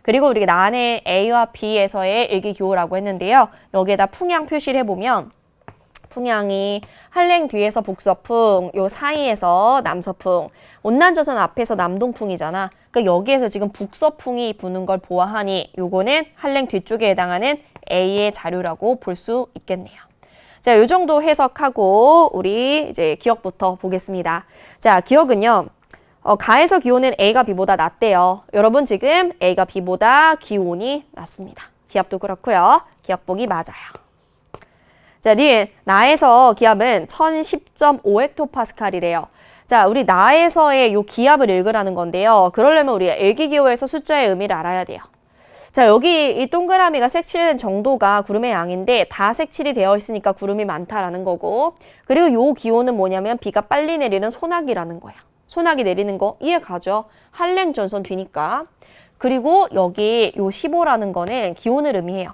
그리고 우리가 난해 A와 B에서의 일기기호라고 했는데요. 여기에다 풍향 표시를 해보면 풍향이 한랭 뒤에서 북서풍, 요 사이에서 남서풍, 온난전선 앞에서 남동풍이잖아. 그러니까 여기에서 지금 북서풍이 부는 걸 보아하니 요거는 한랭 뒤쪽에 해당하는 A의 자료라고 볼 수 있겠네요. 자, 요 정도 해석하고 우리 이제 기억부터 보겠습니다. 자, 기억은요. 가에서 기온은 A가 B보다 낮대요. 여러분 지금 A가 B보다 기온이 낮습니다. 기압도 그렇고요. 기억 보기 맞아요. 자, 니은 나에서 기압은 1010.5헥토파스칼이래요. 자, 우리 나에서의 요 기압을 읽으라는 건데요. 그러려면 우리가 일기기호에서 숫자의 의미를 알아야 돼요. 자, 여기 이 동그라미가 색칠된 정도가 구름의 양인데 다 색칠이 되어 있으니까 구름이 많다라는 거고, 그리고 요 기호는 뭐냐면 비가 빨리 내리는 소나기라는 거야. 소나기 내리는 거 이해 가죠? 한랭 전선 뒤니까. 그리고 여기 요 15라는 거는 기온을 의미해요.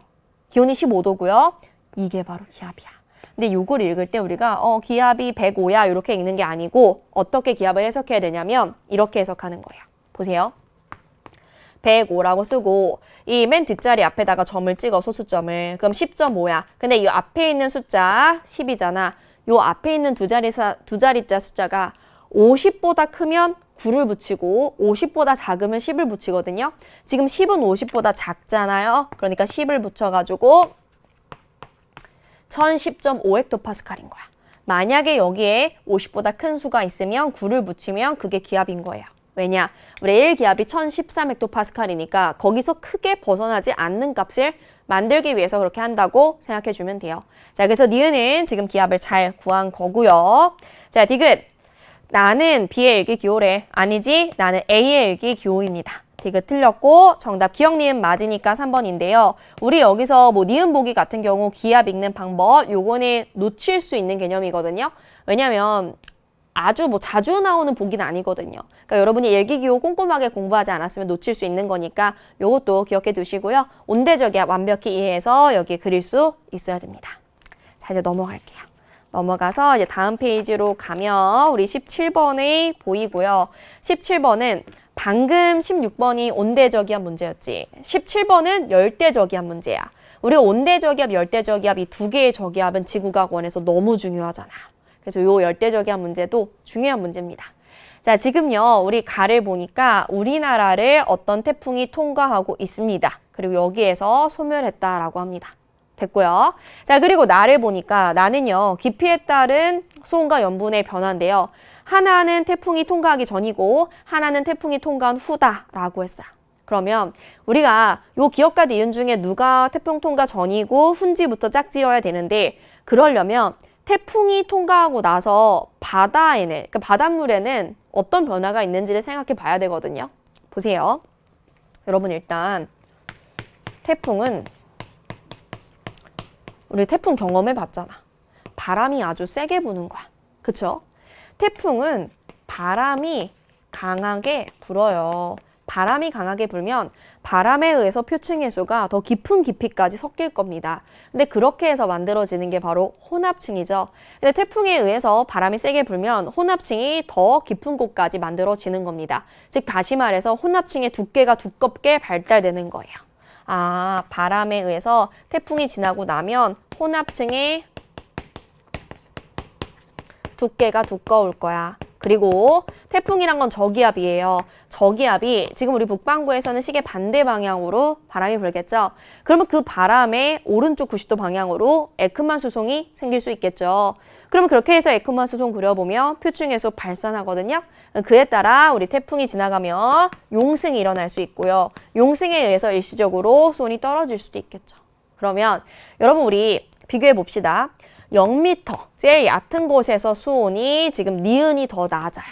기온이 15도고요. 이게 바로 기압이야. 근데 요걸 읽을 때 우리가 기압이 105야 이렇게 읽는 게 아니고 어떻게 기압을 해석해야 되냐면 이렇게 해석하는 거예요. 보세요. 105라고 쓰고 이 맨 뒷자리 앞에다가 점을 찍어 소수점을. 그럼 10.5야. 근데 이 앞에 있는 숫자 10이잖아. 요 앞에 있는 두 자리자 숫자가 50보다 크면 9를 붙이고 50보다 작으면 10을 붙이거든요. 지금 10은 50보다 작잖아요. 그러니까 10을 붙여가지고 1010.5헥토파스칼인 거야. 만약에 여기에 50보다 큰 수가 있으면 9를 붙이면 그게 기압인 거예요. 왜냐? 우리 1기압이 1013헥토파스칼이니까 거기서 크게 벗어나지 않는 값을 만들기 위해서 그렇게 한다고 생각해 주면 돼요. 자, 그래서 니은은 지금 기압을 잘 구한 거고요. 자, 디귿. 나는 B의 일기기호래. 아니지, 나는 A의 일기기호입니다. 디귿 틀렸고 정답 기억 니은 맞으니까 3번인데요. 우리 여기서 뭐 니은 보기 같은 경우 기압 읽는 방법 요거는 놓칠 수 있는 개념이거든요. 왜냐면 아주 뭐 자주 나오는 보기는 아니거든요. 그러니까 여러분이 일기기호 꼼꼼하게 공부하지 않았으면 놓칠 수 있는 거니까 요것도 기억해 두시고요. 온대저기압 완벽히 이해해서 여기 그릴 수 있어야 됩니다. 자, 이제 넘어갈게요. 넘어가서 이제 다음 페이지로 가면 우리 17번이 보이고요. 17번은 방금 16번이 온대저기압 문제였지. 17번은 열대저기압 문제야. 우리 온대저기압, 열대저기압 이 두 개의 저기압은 지구과학 원에서 너무 중요하잖아. 그래서 요 열대저기압 문제도 중요한 문제입니다. 자, 지금요, 우리 가를 보니까 우리나라를 어떤 태풍이 통과하고 있습니다. 그리고 여기에서 소멸했다라고 합니다. 됐고요. 자, 그리고 나를 보니까 나는요, 깊이에 따른 수온과 염분의 변화인데요. 하나는 태풍이 통과하기 전이고 하나는 태풍이 통과한 후다라고 했어요. 그러면 우리가 요 기억과 니은 중에 누가 태풍 통과 전이고 후인지부터 짝지어야 되는데 그러려면 태풍이 통과하고 나서 바다에는, 그러니까 바닷물에는 어떤 변화가 있는지를 생각해 봐야 되거든요. 보세요. 여러분 일단 태풍은 우리 태풍 경험해 봤잖아. 바람이 아주 세게 부는 거야. 그쵸? 태풍은 바람이 강하게 불어요. 바람이 강하게 불면 바람에 의해서 표층의 수가 더 깊은 깊이까지 섞일 겁니다. 근데 그렇게 해서 만들어지는 게 바로 혼합층이죠. 근데 태풍에 의해서 바람이 세게 불면 혼합층이 더 깊은 곳까지 만들어지는 겁니다. 즉 다시 말해서 혼합층의 두께가 두껍게 발달되는 거예요. 아, 바람에 의해서 태풍이 지나고 나면 혼합층의 두께가 두꺼울 거야. 그리고 태풍이란 건 저기압이에요. 저기압이 지금 우리 북반구에서는 시계 반대 방향으로 바람이 불겠죠. 그러면 그 바람의 오른쪽 90도 방향으로 에크만 수송이 생길 수 있겠죠. 그러면 그렇게 해서 에크만 수송 그려보면 표층에서 발산하거든요. 그에 따라 우리 태풍이 지나가면 용승이 일어날 수 있고요. 용승에 의해서 일시적으로 수온이 떨어질 수도 있겠죠. 그러면 여러분 우리 비교해 봅시다. 0m, 제일 얕은 곳에서 수온이 지금 니은이 더 낮아요.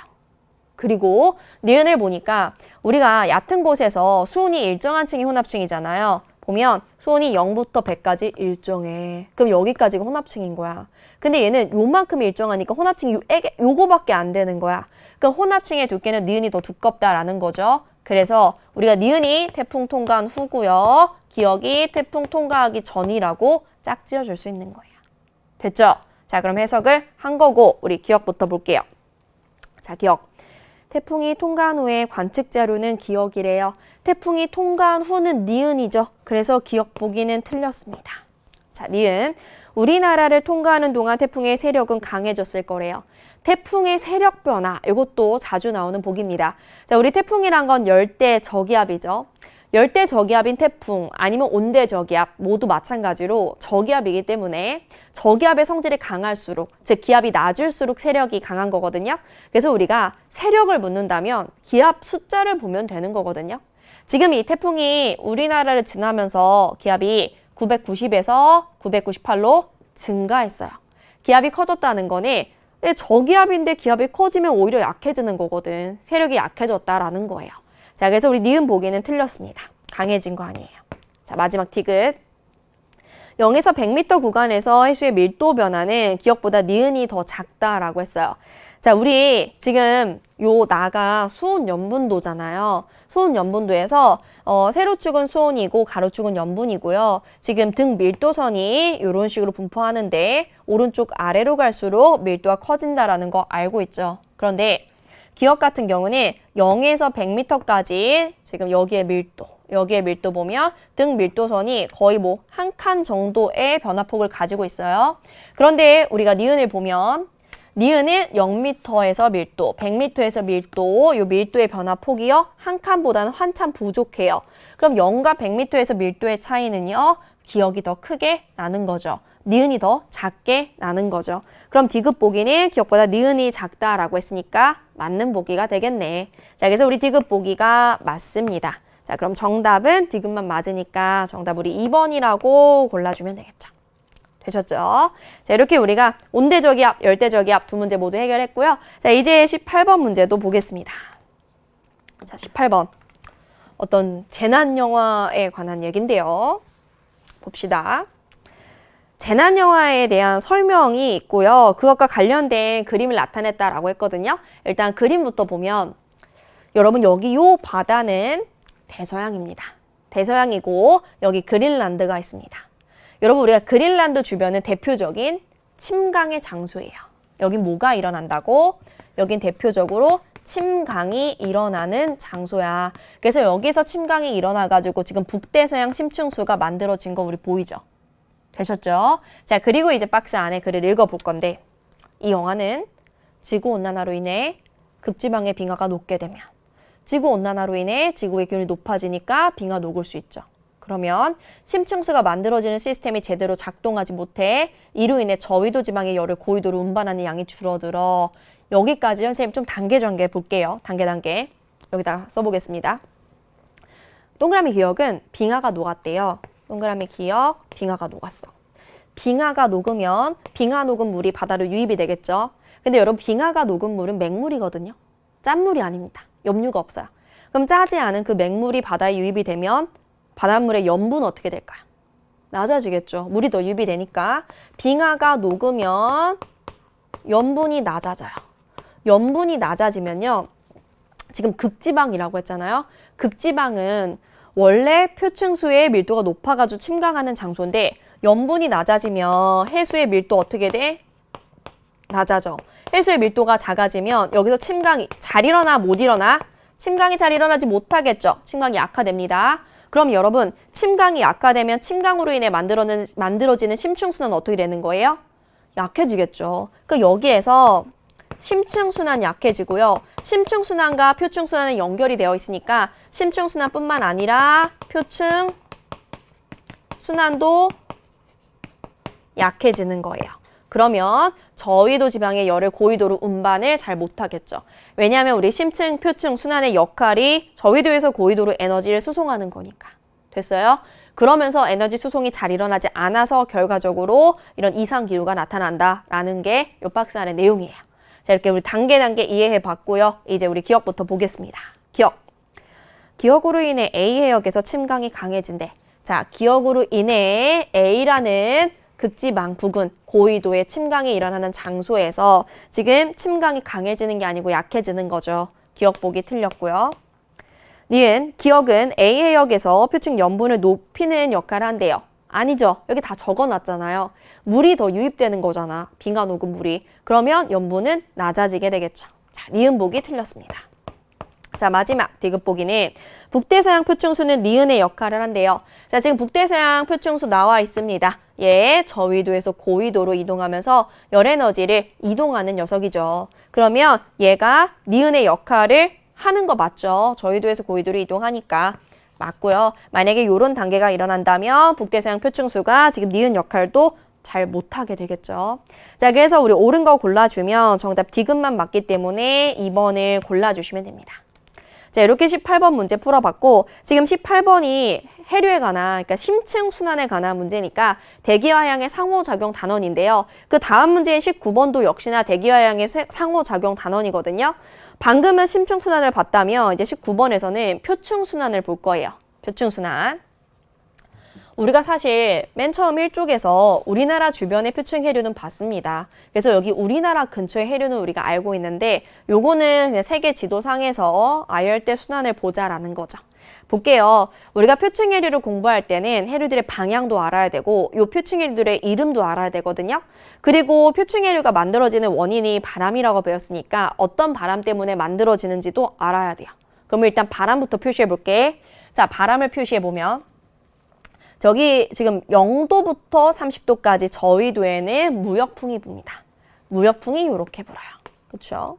그리고 니은을 보니까 우리가 얕은 곳에서 수온이 일정한 층이 혼합층이잖아요. 보면 수온이 0부터 100까지 일정해. 그럼 여기까지가 혼합층인 거야. 근데 얘는 요만큼 일정하니까 혼합층이 요거밖에 안 되는 거야. 그럼 혼합층의 두께는 니은이 더 두껍다라는 거죠. 그래서 우리가 니은이 태풍 통과한 후고요. 기억이 태풍 통과하기 전이라고 짝지어 줄 수 있는 거예요. 됐죠? 자, 그럼 해석을 한 거고 우리 기억부터 볼게요. 자, 기억. 태풍이 통과한 후에 관측 자료는 기억이래요. 태풍이 통과한 후는 니은이죠. 그래서 기억 보기는 틀렸습니다. 자, 니은. 우리나라를 통과하는 동안 태풍의 세력은 강해졌을 거래요. 태풍의 세력 변화, 이것도 자주 나오는 보기입니다. 자, 우리 태풍이란 건 열대 저기압이죠. 열대 저기압인 태풍 아니면 온대 저기압 모두 마찬가지로 저기압이기 때문에 저기압의 성질이 강할수록 즉 기압이 낮을수록 세력이 강한 거거든요. 그래서 우리가 세력을 묻는다면 기압 숫자를 보면 되는 거거든요. 지금 이 태풍이 우리나라를 지나면서 기압이 990에서 998로 증가했어요. 기압이 커졌다는 거는 저기압인데 기압이 커지면 오히려 약해지는 거거든. 세력이 약해졌다라는 거예요. 자, 그래서 우리 니은 보기는 틀렸습니다. 강해진 거 아니에요. 자, 마지막 티귿. 0에서 100m 구간에서 해수의 밀도 변화는 기억보다 니은이 더 작다라고 했어요. 자, 우리 지금 요 나가 수온 염분도잖아요. 수온 염분도에서 세로축은 수온이고 가로축은 염분이고요. 지금 등 밀도선이 이런 식으로 분포하는데 오른쪽 아래로 갈수록 밀도가 커진다라는 거 알고 있죠. 그런데 기억 같은 경우는 0에서 100m까지 지금 여기에 밀도 보면 등 밀도선이 거의 뭐 한 칸 정도의 변화폭을 가지고 있어요. 그런데 우리가 니은을 보면 니은은 0m에서 밀도, 100m에서 밀도, 요 밀도의 변화폭이요. 한 칸보다는 한참 부족해요. 그럼 0과 100m에서 밀도의 차이는요. 기억이 더 크게 나는 거죠. 니은이 더 작게 나는 거죠. 그럼 디귿 보기는 기억보다 니은이 작다라고 했으니까 맞는 보기가 되겠네. 자, 그래서 우리 디귿 보기가 맞습니다. 자, 그럼 정답은 디귿만 맞으니까 정답 우리 2번이라고 골라주면 되겠죠. 되셨죠? 자, 이렇게 우리가 온대저기압, 열대저기압 두 문제 모두 해결했고요. 자, 이제 18번 문제도 보겠습니다. 자, 18번. 어떤 재난영화에 관한 얘기인데요. 봅시다. 재난영화에 대한 설명이 있고요. 그것과 관련된 그림을 나타냈다라고 했거든요. 일단 그림부터 보면 여러분 여기 요 바다는 대서양입니다. 대서양이고 여기 그린란드가 있습니다. 여러분 우리가 그린란드 주변은 대표적인 침강의 장소예요. 여긴 뭐가 일어난다고? 여긴 대표적으로 침강이 일어나는 장소야. 그래서 여기서 침강이 일어나가지고 지금 북대서양 심층수가 만들어진 거 우리 보이죠? 되셨죠? 자, 그리고 이제 박스 안에 글을 읽어볼 건데 이 영화는 지구온난화로 인해 극지방의 빙하가 녹게 되면 지구온난화로 인해 지구의 기온이 높아지니까 빙하 녹을 수 있죠. 그러면 심층수가 만들어지는 시스템이 제대로 작동하지 못해 이로 인해 저위도 지방의 열을 고위도로 운반하는 양이 줄어들어. 여기까지 선생님 좀 단계 볼게요. 단계. 여기다가 써보겠습니다. 동그라미 기억은 빙하가 녹았대요. 동그라미 기억, 빙하가 녹았어. 빙하가 녹으면 빙하 녹은 물이 바다로 유입이 되겠죠. 근데 여러분 빙하가 녹은 물은 맹물이거든요. 짠물이 아닙니다. 염류가 없어요. 그럼 짜지 않은 그 맹물이 바다에 유입이 되면 바닷물의 염분은 어떻게 될까요? 낮아지겠죠. 물이 더 유입이 되니까 빙하가 녹으면 염분이 낮아져요. 염분이 낮아지면요. 지금 극지방이라고 했잖아요. 극지방은 원래 표층수의 밀도가 높아가지고 침강하는 장소인데 염분이 낮아지면 해수의 밀도 어떻게 돼? 낮아져. 해수의 밀도가 작아지면 여기서 침강이 잘 일어나 못 일어나? 침강이 잘 일어나지 못하겠죠. 침강이 약화됩니다. 그럼 여러분 침강이 약화되면 침강으로 인해 만들어지는 심층수는 어떻게 되는 거예요? 약해지겠죠. 그 여기에서 심층순환 약해지고요. 심층순환과 표층순환은 연결이 되어 있으니까 심층순환뿐만 아니라 표층순환도 약해지는 거예요. 그러면 저위도 지방의 열을 고위도로 운반을 잘 못하겠죠. 왜냐하면 우리 심층, 표층, 순환의 역할이 저위도에서 고위도로 에너지를 수송하는 거니까. 됐어요? 그러면서 에너지 수송이 잘 일어나지 않아서 결과적으로 이런 이상기후가 나타난다라는 게 이 박스 안의 내용이에요. 자, 이렇게 우리 단계 이해해 봤고요. 이제 우리 기억부터 보겠습니다. 기억으로 인해 A 해역에서 침강이 강해진대. 자, 기억으로 인해 A라는 극지방 부근 고위도의 침강이 일어나는 장소에서 지금 침강이 강해지는 게 아니고 약해지는 거죠. 기억 보기 틀렸고요. 니은 기억은 A 해역에서 표층 염분을 높이는 역할을 한대요. 아니죠. 여기 다 적어놨잖아요. 물이 더 유입되는 거잖아. 빙하 녹은 물이. 그러면 염분은 낮아지게 되겠죠. 자, 니은 보기 틀렸습니다. 자, 마지막 디귿 보기는 북대서양 표층수는 니은의 역할을 한대요. 자, 지금 북대서양 표층수 나와 있습니다. 얘 저위도에서 고위도로 이동하면서 열에너지를 이동하는 녀석이죠. 그러면 얘가 니은의 역할을 하는 거 맞죠? 저위도에서 고위도로 이동하니까. 맞고요. 만약에 이런 단계가 일어난다면 북대서양 표층수가 지금 니은 역할도 잘 못하게 되겠죠. 자, 그래서 우리 옳은 거 골라주면 정답 디귿만 맞기 때문에 2번을 골라주시면 됩니다. 자, 이렇게 18번 문제 풀어봤고 지금 18번이 해류에 관한, 그러니까 심층 순환에 관한 문제니까 대기화양의 상호작용 단원인데요. 그 다음 문제인 19번도 역시나 대기화양의 상호작용 단원이거든요. 방금은 심층 순환을 봤다면 이제 19번에서는 표층 순환을 볼 거예요. 표층 순환. 우리가 사실 맨 처음 1쪽에서 우리나라 주변의 표층 해류는 봤습니다. 그래서 여기 우리나라 근처의 해류는 우리가 알고 있는데 요거는 그냥 세계 지도상에서 아열대 순환을 보자라는 거죠. 볼게요. 우리가 표층 해류를 공부할 때는 해류들의 방향도 알아야 되고 요 표층 해류들의 이름도 알아야 되거든요. 그리고 표층 해류가 만들어지는 원인이 바람이라고 배웠으니까 어떤 바람 때문에 만들어지는지도 알아야 돼요. 그럼 일단 바람부터 표시해 볼게. 자, 바람을 표시해 보면 저기 지금 0도부터 30도까지 저위도에는 무역풍이 붑니다. 무역풍이 이렇게 불어요. 그렇죠?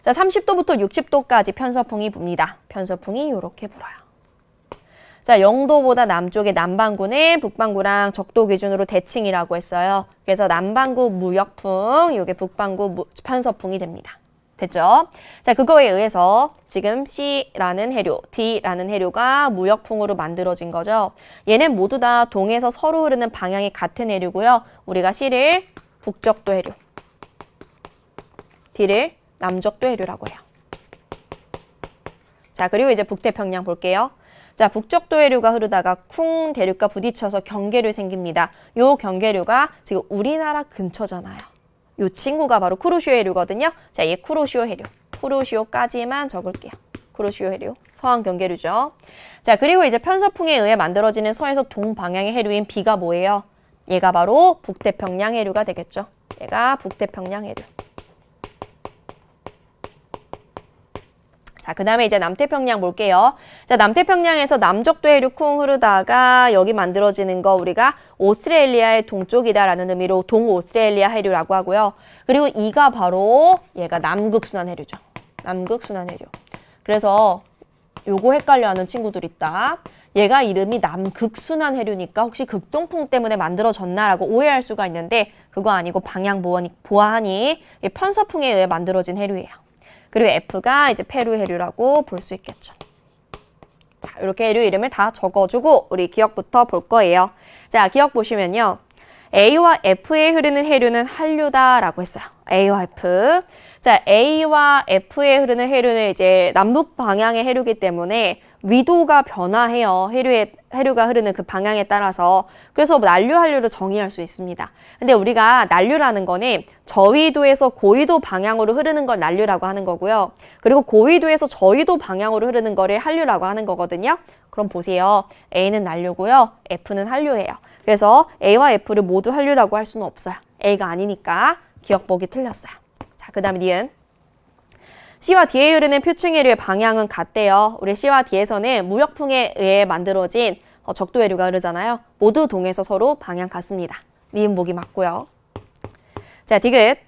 자, 30도부터 60도까지 편서풍이 붑니다. 편서풍이 이렇게 불어요. 자, 0도보다 남쪽의 남반구는 북반구랑 적도 기준으로 대칭이라고 했어요. 그래서 남반구 무역풍, 이게 북반구 편서풍이 됩니다. 됐죠? 자, 그거에 의해서 지금 C라는 해류, D라는 해류가 무역풍으로 만들어진 거죠. 얘는 모두 다 동에서 서로 흐르는 방향이 같은 해류고요. 우리가 C를 북적도 해류, D를 남적도 해류라고 해요. 자, 그리고 이제 북태평양 볼게요. 자, 북적도 해류가 흐르다가 쿵 대륙과 부딪혀서 경계류 생깁니다. 요 경계류가 지금 우리나라 근처잖아요. 이 친구가 바로 쿠로시오 해류거든요. 자, 얘 쿠로시오 해류. 쿠로시오까지만 적을게요. 쿠로시오 해류. 서한 경계류죠. 자, 그리고 이제 편서풍에 의해 만들어지는 서에서 동방향의 해류인 B가 뭐예요? 얘가 바로 북태평양 해류가 되겠죠. 얘가 북태평양 해류. 자, 그 다음에 이제 남태평양 볼게요. 자, 남태평양에서 남적도 해류 쿵 흐르다가 여기 만들어지는 거 우리가 오스트레일리아의 동쪽이다라는 의미로 동오스트레일리아 해류라고 하고요. 그리고 이가 바로 얘가 남극순환 해류죠. 남극순환 해류. 그래서 요거 헷갈려하는 친구들 있다. 얘가 이름이 남극순환 해류니까 혹시 극동풍 때문에 만들어졌나라고 오해할 수가 있는데 그거 아니고 방향 보아하니 편서풍에 의해 만들어진 해류예요. 그리고 F가 이제 페루 해류라고 볼 수 있겠죠. 자, 이렇게 해류 이름을 다 적어주고 우리 기억부터 볼 거예요. 자, 기억 보시면요. A와 F에 흐르는 해류는 한류다라고 했어요. A와 F. 자, A와 F에 흐르는 해류는 이제 남북 방향의 해류이기 때문에 위도가 변화해요. 해류가 흐르는 그 방향에 따라서. 그래서 난류, 한류를 정의할 수 있습니다. 근데 우리가 난류라는 거는 저위도에서 고위도 방향으로 흐르는 걸 난류라고 하는 거고요. 그리고 고위도에서 저위도 방향으로 흐르는 거를 한류라고 하는 거거든요. 그럼 보세요. A는 난류고요. F는 한류예요. 그래서 A와 F를 모두 한류라고 할 수는 없어요. A가 아니니까 기억보기 틀렸어요. 자, 그 다음에 니은. C와 D에 흐르는 표층해류의 방향은 같대요. 우리 C와 D에서는 무역풍에 의해 만들어진 적도해류가 흐르잖아요. 모두 동에서 서로 방향 같습니다. 니은 보기 맞고요. 자, 디귿.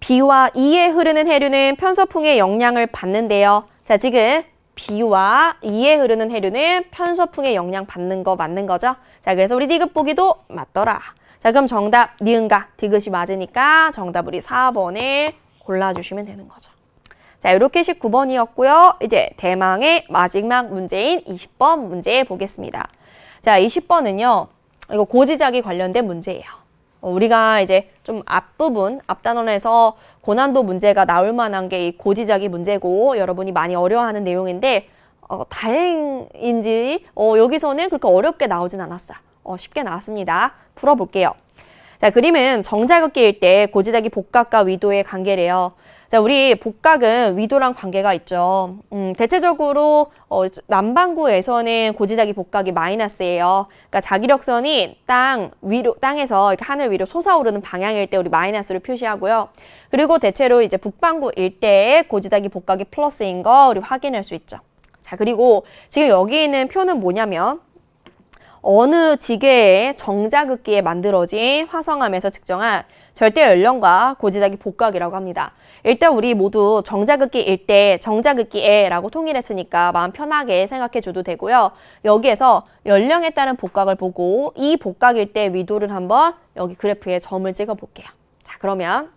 B와 E에 흐르는 해류는 편서풍의 영향을 받는데요. 자, 지금 B와 E에 흐르는 해류는 편서풍의 영향 받는 거 맞는 거죠? 자, 그래서 우리 디귿 보기도 맞더라. 자, 그럼 정답 니은과 디귿이 맞으니까 정답 우리 4번을 골라주시면 되는 거죠. 자, 이렇게 19번이었고요. 이제 대망의 마지막 문제인 20번 문제 보겠습니다. 자, 20번은요. 이거 고지자기 관련된 문제예요. 우리가 이제 좀 앞부분, 앞단원에서 고난도 문제가 나올 만한 게 이 고지자기 문제고 여러분이 많이 어려워하는 내용인데 다행인지 여기서는 그렇게 어렵게 나오진 않았어요. 쉽게 나왔습니다. 풀어볼게요. 자, 그림은 정자긋기일 때 고지자기 복각과 위도의 관계래요. 자, 우리 복각은 위도랑 관계가 있죠. 대체적으로 남반구에서는 고지자기 복각이 마이너스예요. 그러니까 자기력선이 땅에서 이렇게 하늘 위로 솟아오르는 방향일 때 우리 마이너스를 표시하고요. 그리고 대체로 이제 북반구 일대에 고지자기 복각이 플러스인 거 우리 확인할 수 있죠. 자, 그리고 지금 여기 있는 표는 뭐냐면 어느 지계의 정자긋기에 만들어진 화성암에서 측정한 절대 연령과 고지자기 복각이라고 합니다. 일단 우리 모두 정자긋기 일대, 정자긋기에라고 통일했으니까 마음 편하게 생각해 줘도 되고요. 여기에서 연령에 따른 복각을 보고 이 복각일 때 위도를 한번 여기 그래프에 점을 찍어 볼게요. 자, 그러면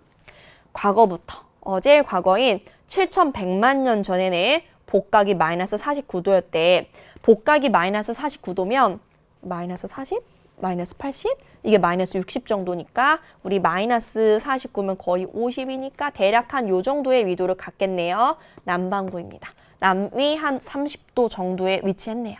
과거부터 제일 과거인 7,100만 년 전에는 복각이 마이너스 49도였대. 복각이 마이너스 49도면 마이너스 40? 마이너스 80? 이게 마이너스 60 정도니까 우리 마이너스 49면 거의 50이니까 대략 한 요 정도의 위도를 갖겠네요. 남반구입니다. 남위 한 30도 정도에 위치했네요.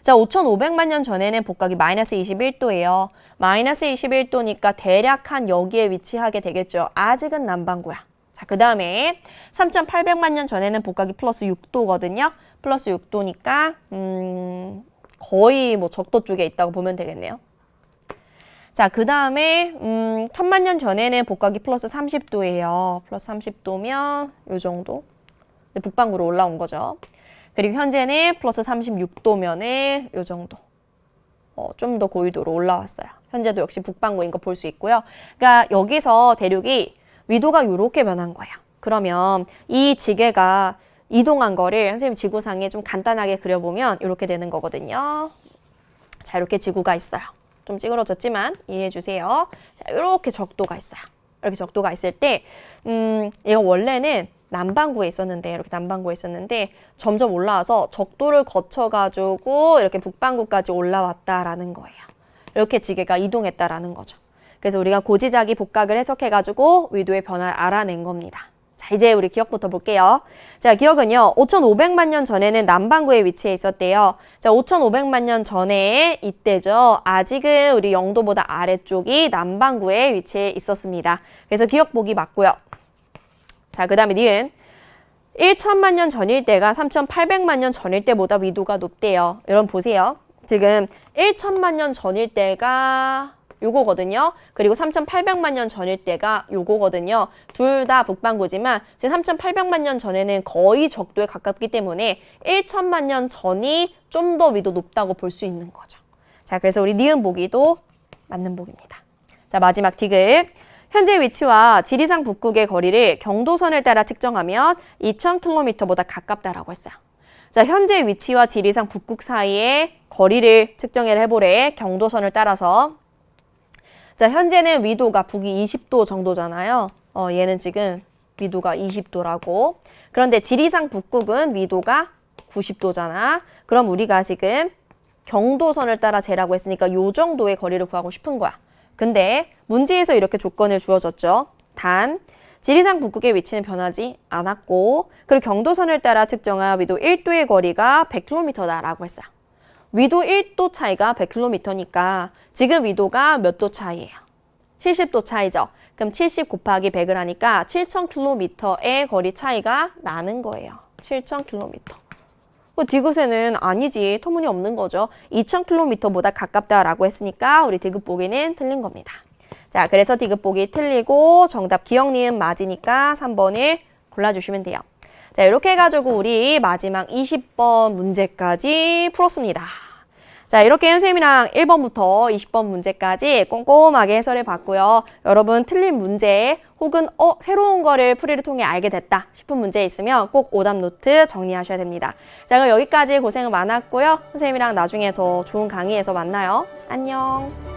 자, 5,500만 년 전에는 복각이 마이너스 21도예요. 마이너스 21도니까 대략 한 여기에 위치하게 되겠죠. 아직은 남반구야. 자, 그 다음에 3,800만 년 전에는 복각이 플러스 6도거든요. 플러스 6도니까 거의 뭐 적도 쪽에 있다고 보면 되겠네요. 자, 그 다음에 1,000만 년 전에는 복각이 플러스 30도예요. 플러스 30도면 요 정도. 북반구로 올라온 거죠. 그리고 현재는 플러스 36도면에 요 정도. 좀 더 고위도로 올라왔어요. 현재도 역시 북반구인 거 볼 수 있고요. 그러니까 여기서 대륙이 위도가 이렇게 변한 거예요. 그러면 이 지게가 이동한 거를 선생님 지구상에 좀 간단하게 그려보면 이렇게 되는 거거든요. 자, 이렇게 지구가 있어요. 좀 찌그러졌지만 이해해 주세요. 자, 이렇게 적도가 있어요. 이렇게 적도가 있을 때 이거 원래는 남반구에 있었는데 이렇게 남반구에 있었는데 점점 올라와서 적도를 거쳐가지고 이렇게 북반구까지 올라왔다라는 거예요. 이렇게 지게가 이동했다라는 거죠. 그래서 우리가 고지자기 복각을 해석해가지고 위도의 변화를 알아낸 겁니다. 자, 이제 우리 기억부터 볼게요. 자, 기억은요. 5,500만 년 전에는 남반구에 위치해 있었대요. 자, 5,500만 년 전에 이때죠. 아직은 우리 영도보다 아래쪽이 남반구에 위치해 있었습니다. 그래서 기억 보기 맞고요. 자, 그 다음에 니은 1,000만 년 전일 때가 3,800만 년 전일 때보다 위도가 높대요. 여러분 보세요. 지금 1,000만 년 전일 때가 요거거든요. 그리고 3,800만 년 전일 때가 요거거든요. 둘 다 북반구지만 지금 3,800만 년 전에는 거의 적도에 가깝기 때문에 1,000만 년 전이 좀 더 위도 높다고 볼 수 있는 거죠. 자, 그래서 우리 니은 보기도 맞는 보기입니다. 자, 마지막 디귿. 현재 위치와 지리산 북극의 거리를 경도선을 따라 측정하면 2,000km보다 가깝다라고 했어요. 자, 현재 위치와 지리산 북극 사이의 거리를 측정을 해보래. 경도선을 따라서. 자, 현재는 위도가 북위 20도 정도잖아요. 얘는 지금 위도가 20도라고. 그런데 지리산 북극은 위도가 90도잖아. 그럼 우리가 지금 경도선을 따라 재라고 했으니까 요 정도의 거리를 구하고 싶은 거야. 근데 문제에서 이렇게 조건을 주어졌죠. 단, 지리산 북극의 위치는 변하지 않았고 그리고 경도선을 따라 측정한 위도 1도의 거리가 100km다라고 했어요. 위도 1도 차이가 100km니까 지금 위도가 몇 도 차이예요? 70도 차이죠. 그럼 70 곱하기 100을 하니까 7,000km의 거리 차이가 나는 거예요. 7,000km. 디귿에는 아니지. 터무니없는 거죠. 2,000km보다 가깝다라고 했으니까 우리 디귿 보기는 틀린 겁니다. 자, 그래서 디귿 보기 틀리고 정답 기억, 니은 맞으니까 3번을 골라주시면 돼요. 자, 이렇게 해가지고 우리 마지막 20번 문제까지 풀었습니다. 자, 이렇게 선생님이랑 1번부터 20번 문제까지 꼼꼼하게 해설해 봤고요. 여러분 틀린 문제 혹은 새로운 거를 풀이를 통해 알게 됐다 싶은 문제 있으면 꼭 오답 노트 정리하셔야 됩니다. 자, 그럼 여기까지 고생 많았고요. 선생님이랑 나중에 더 좋은 강의에서 만나요. 안녕.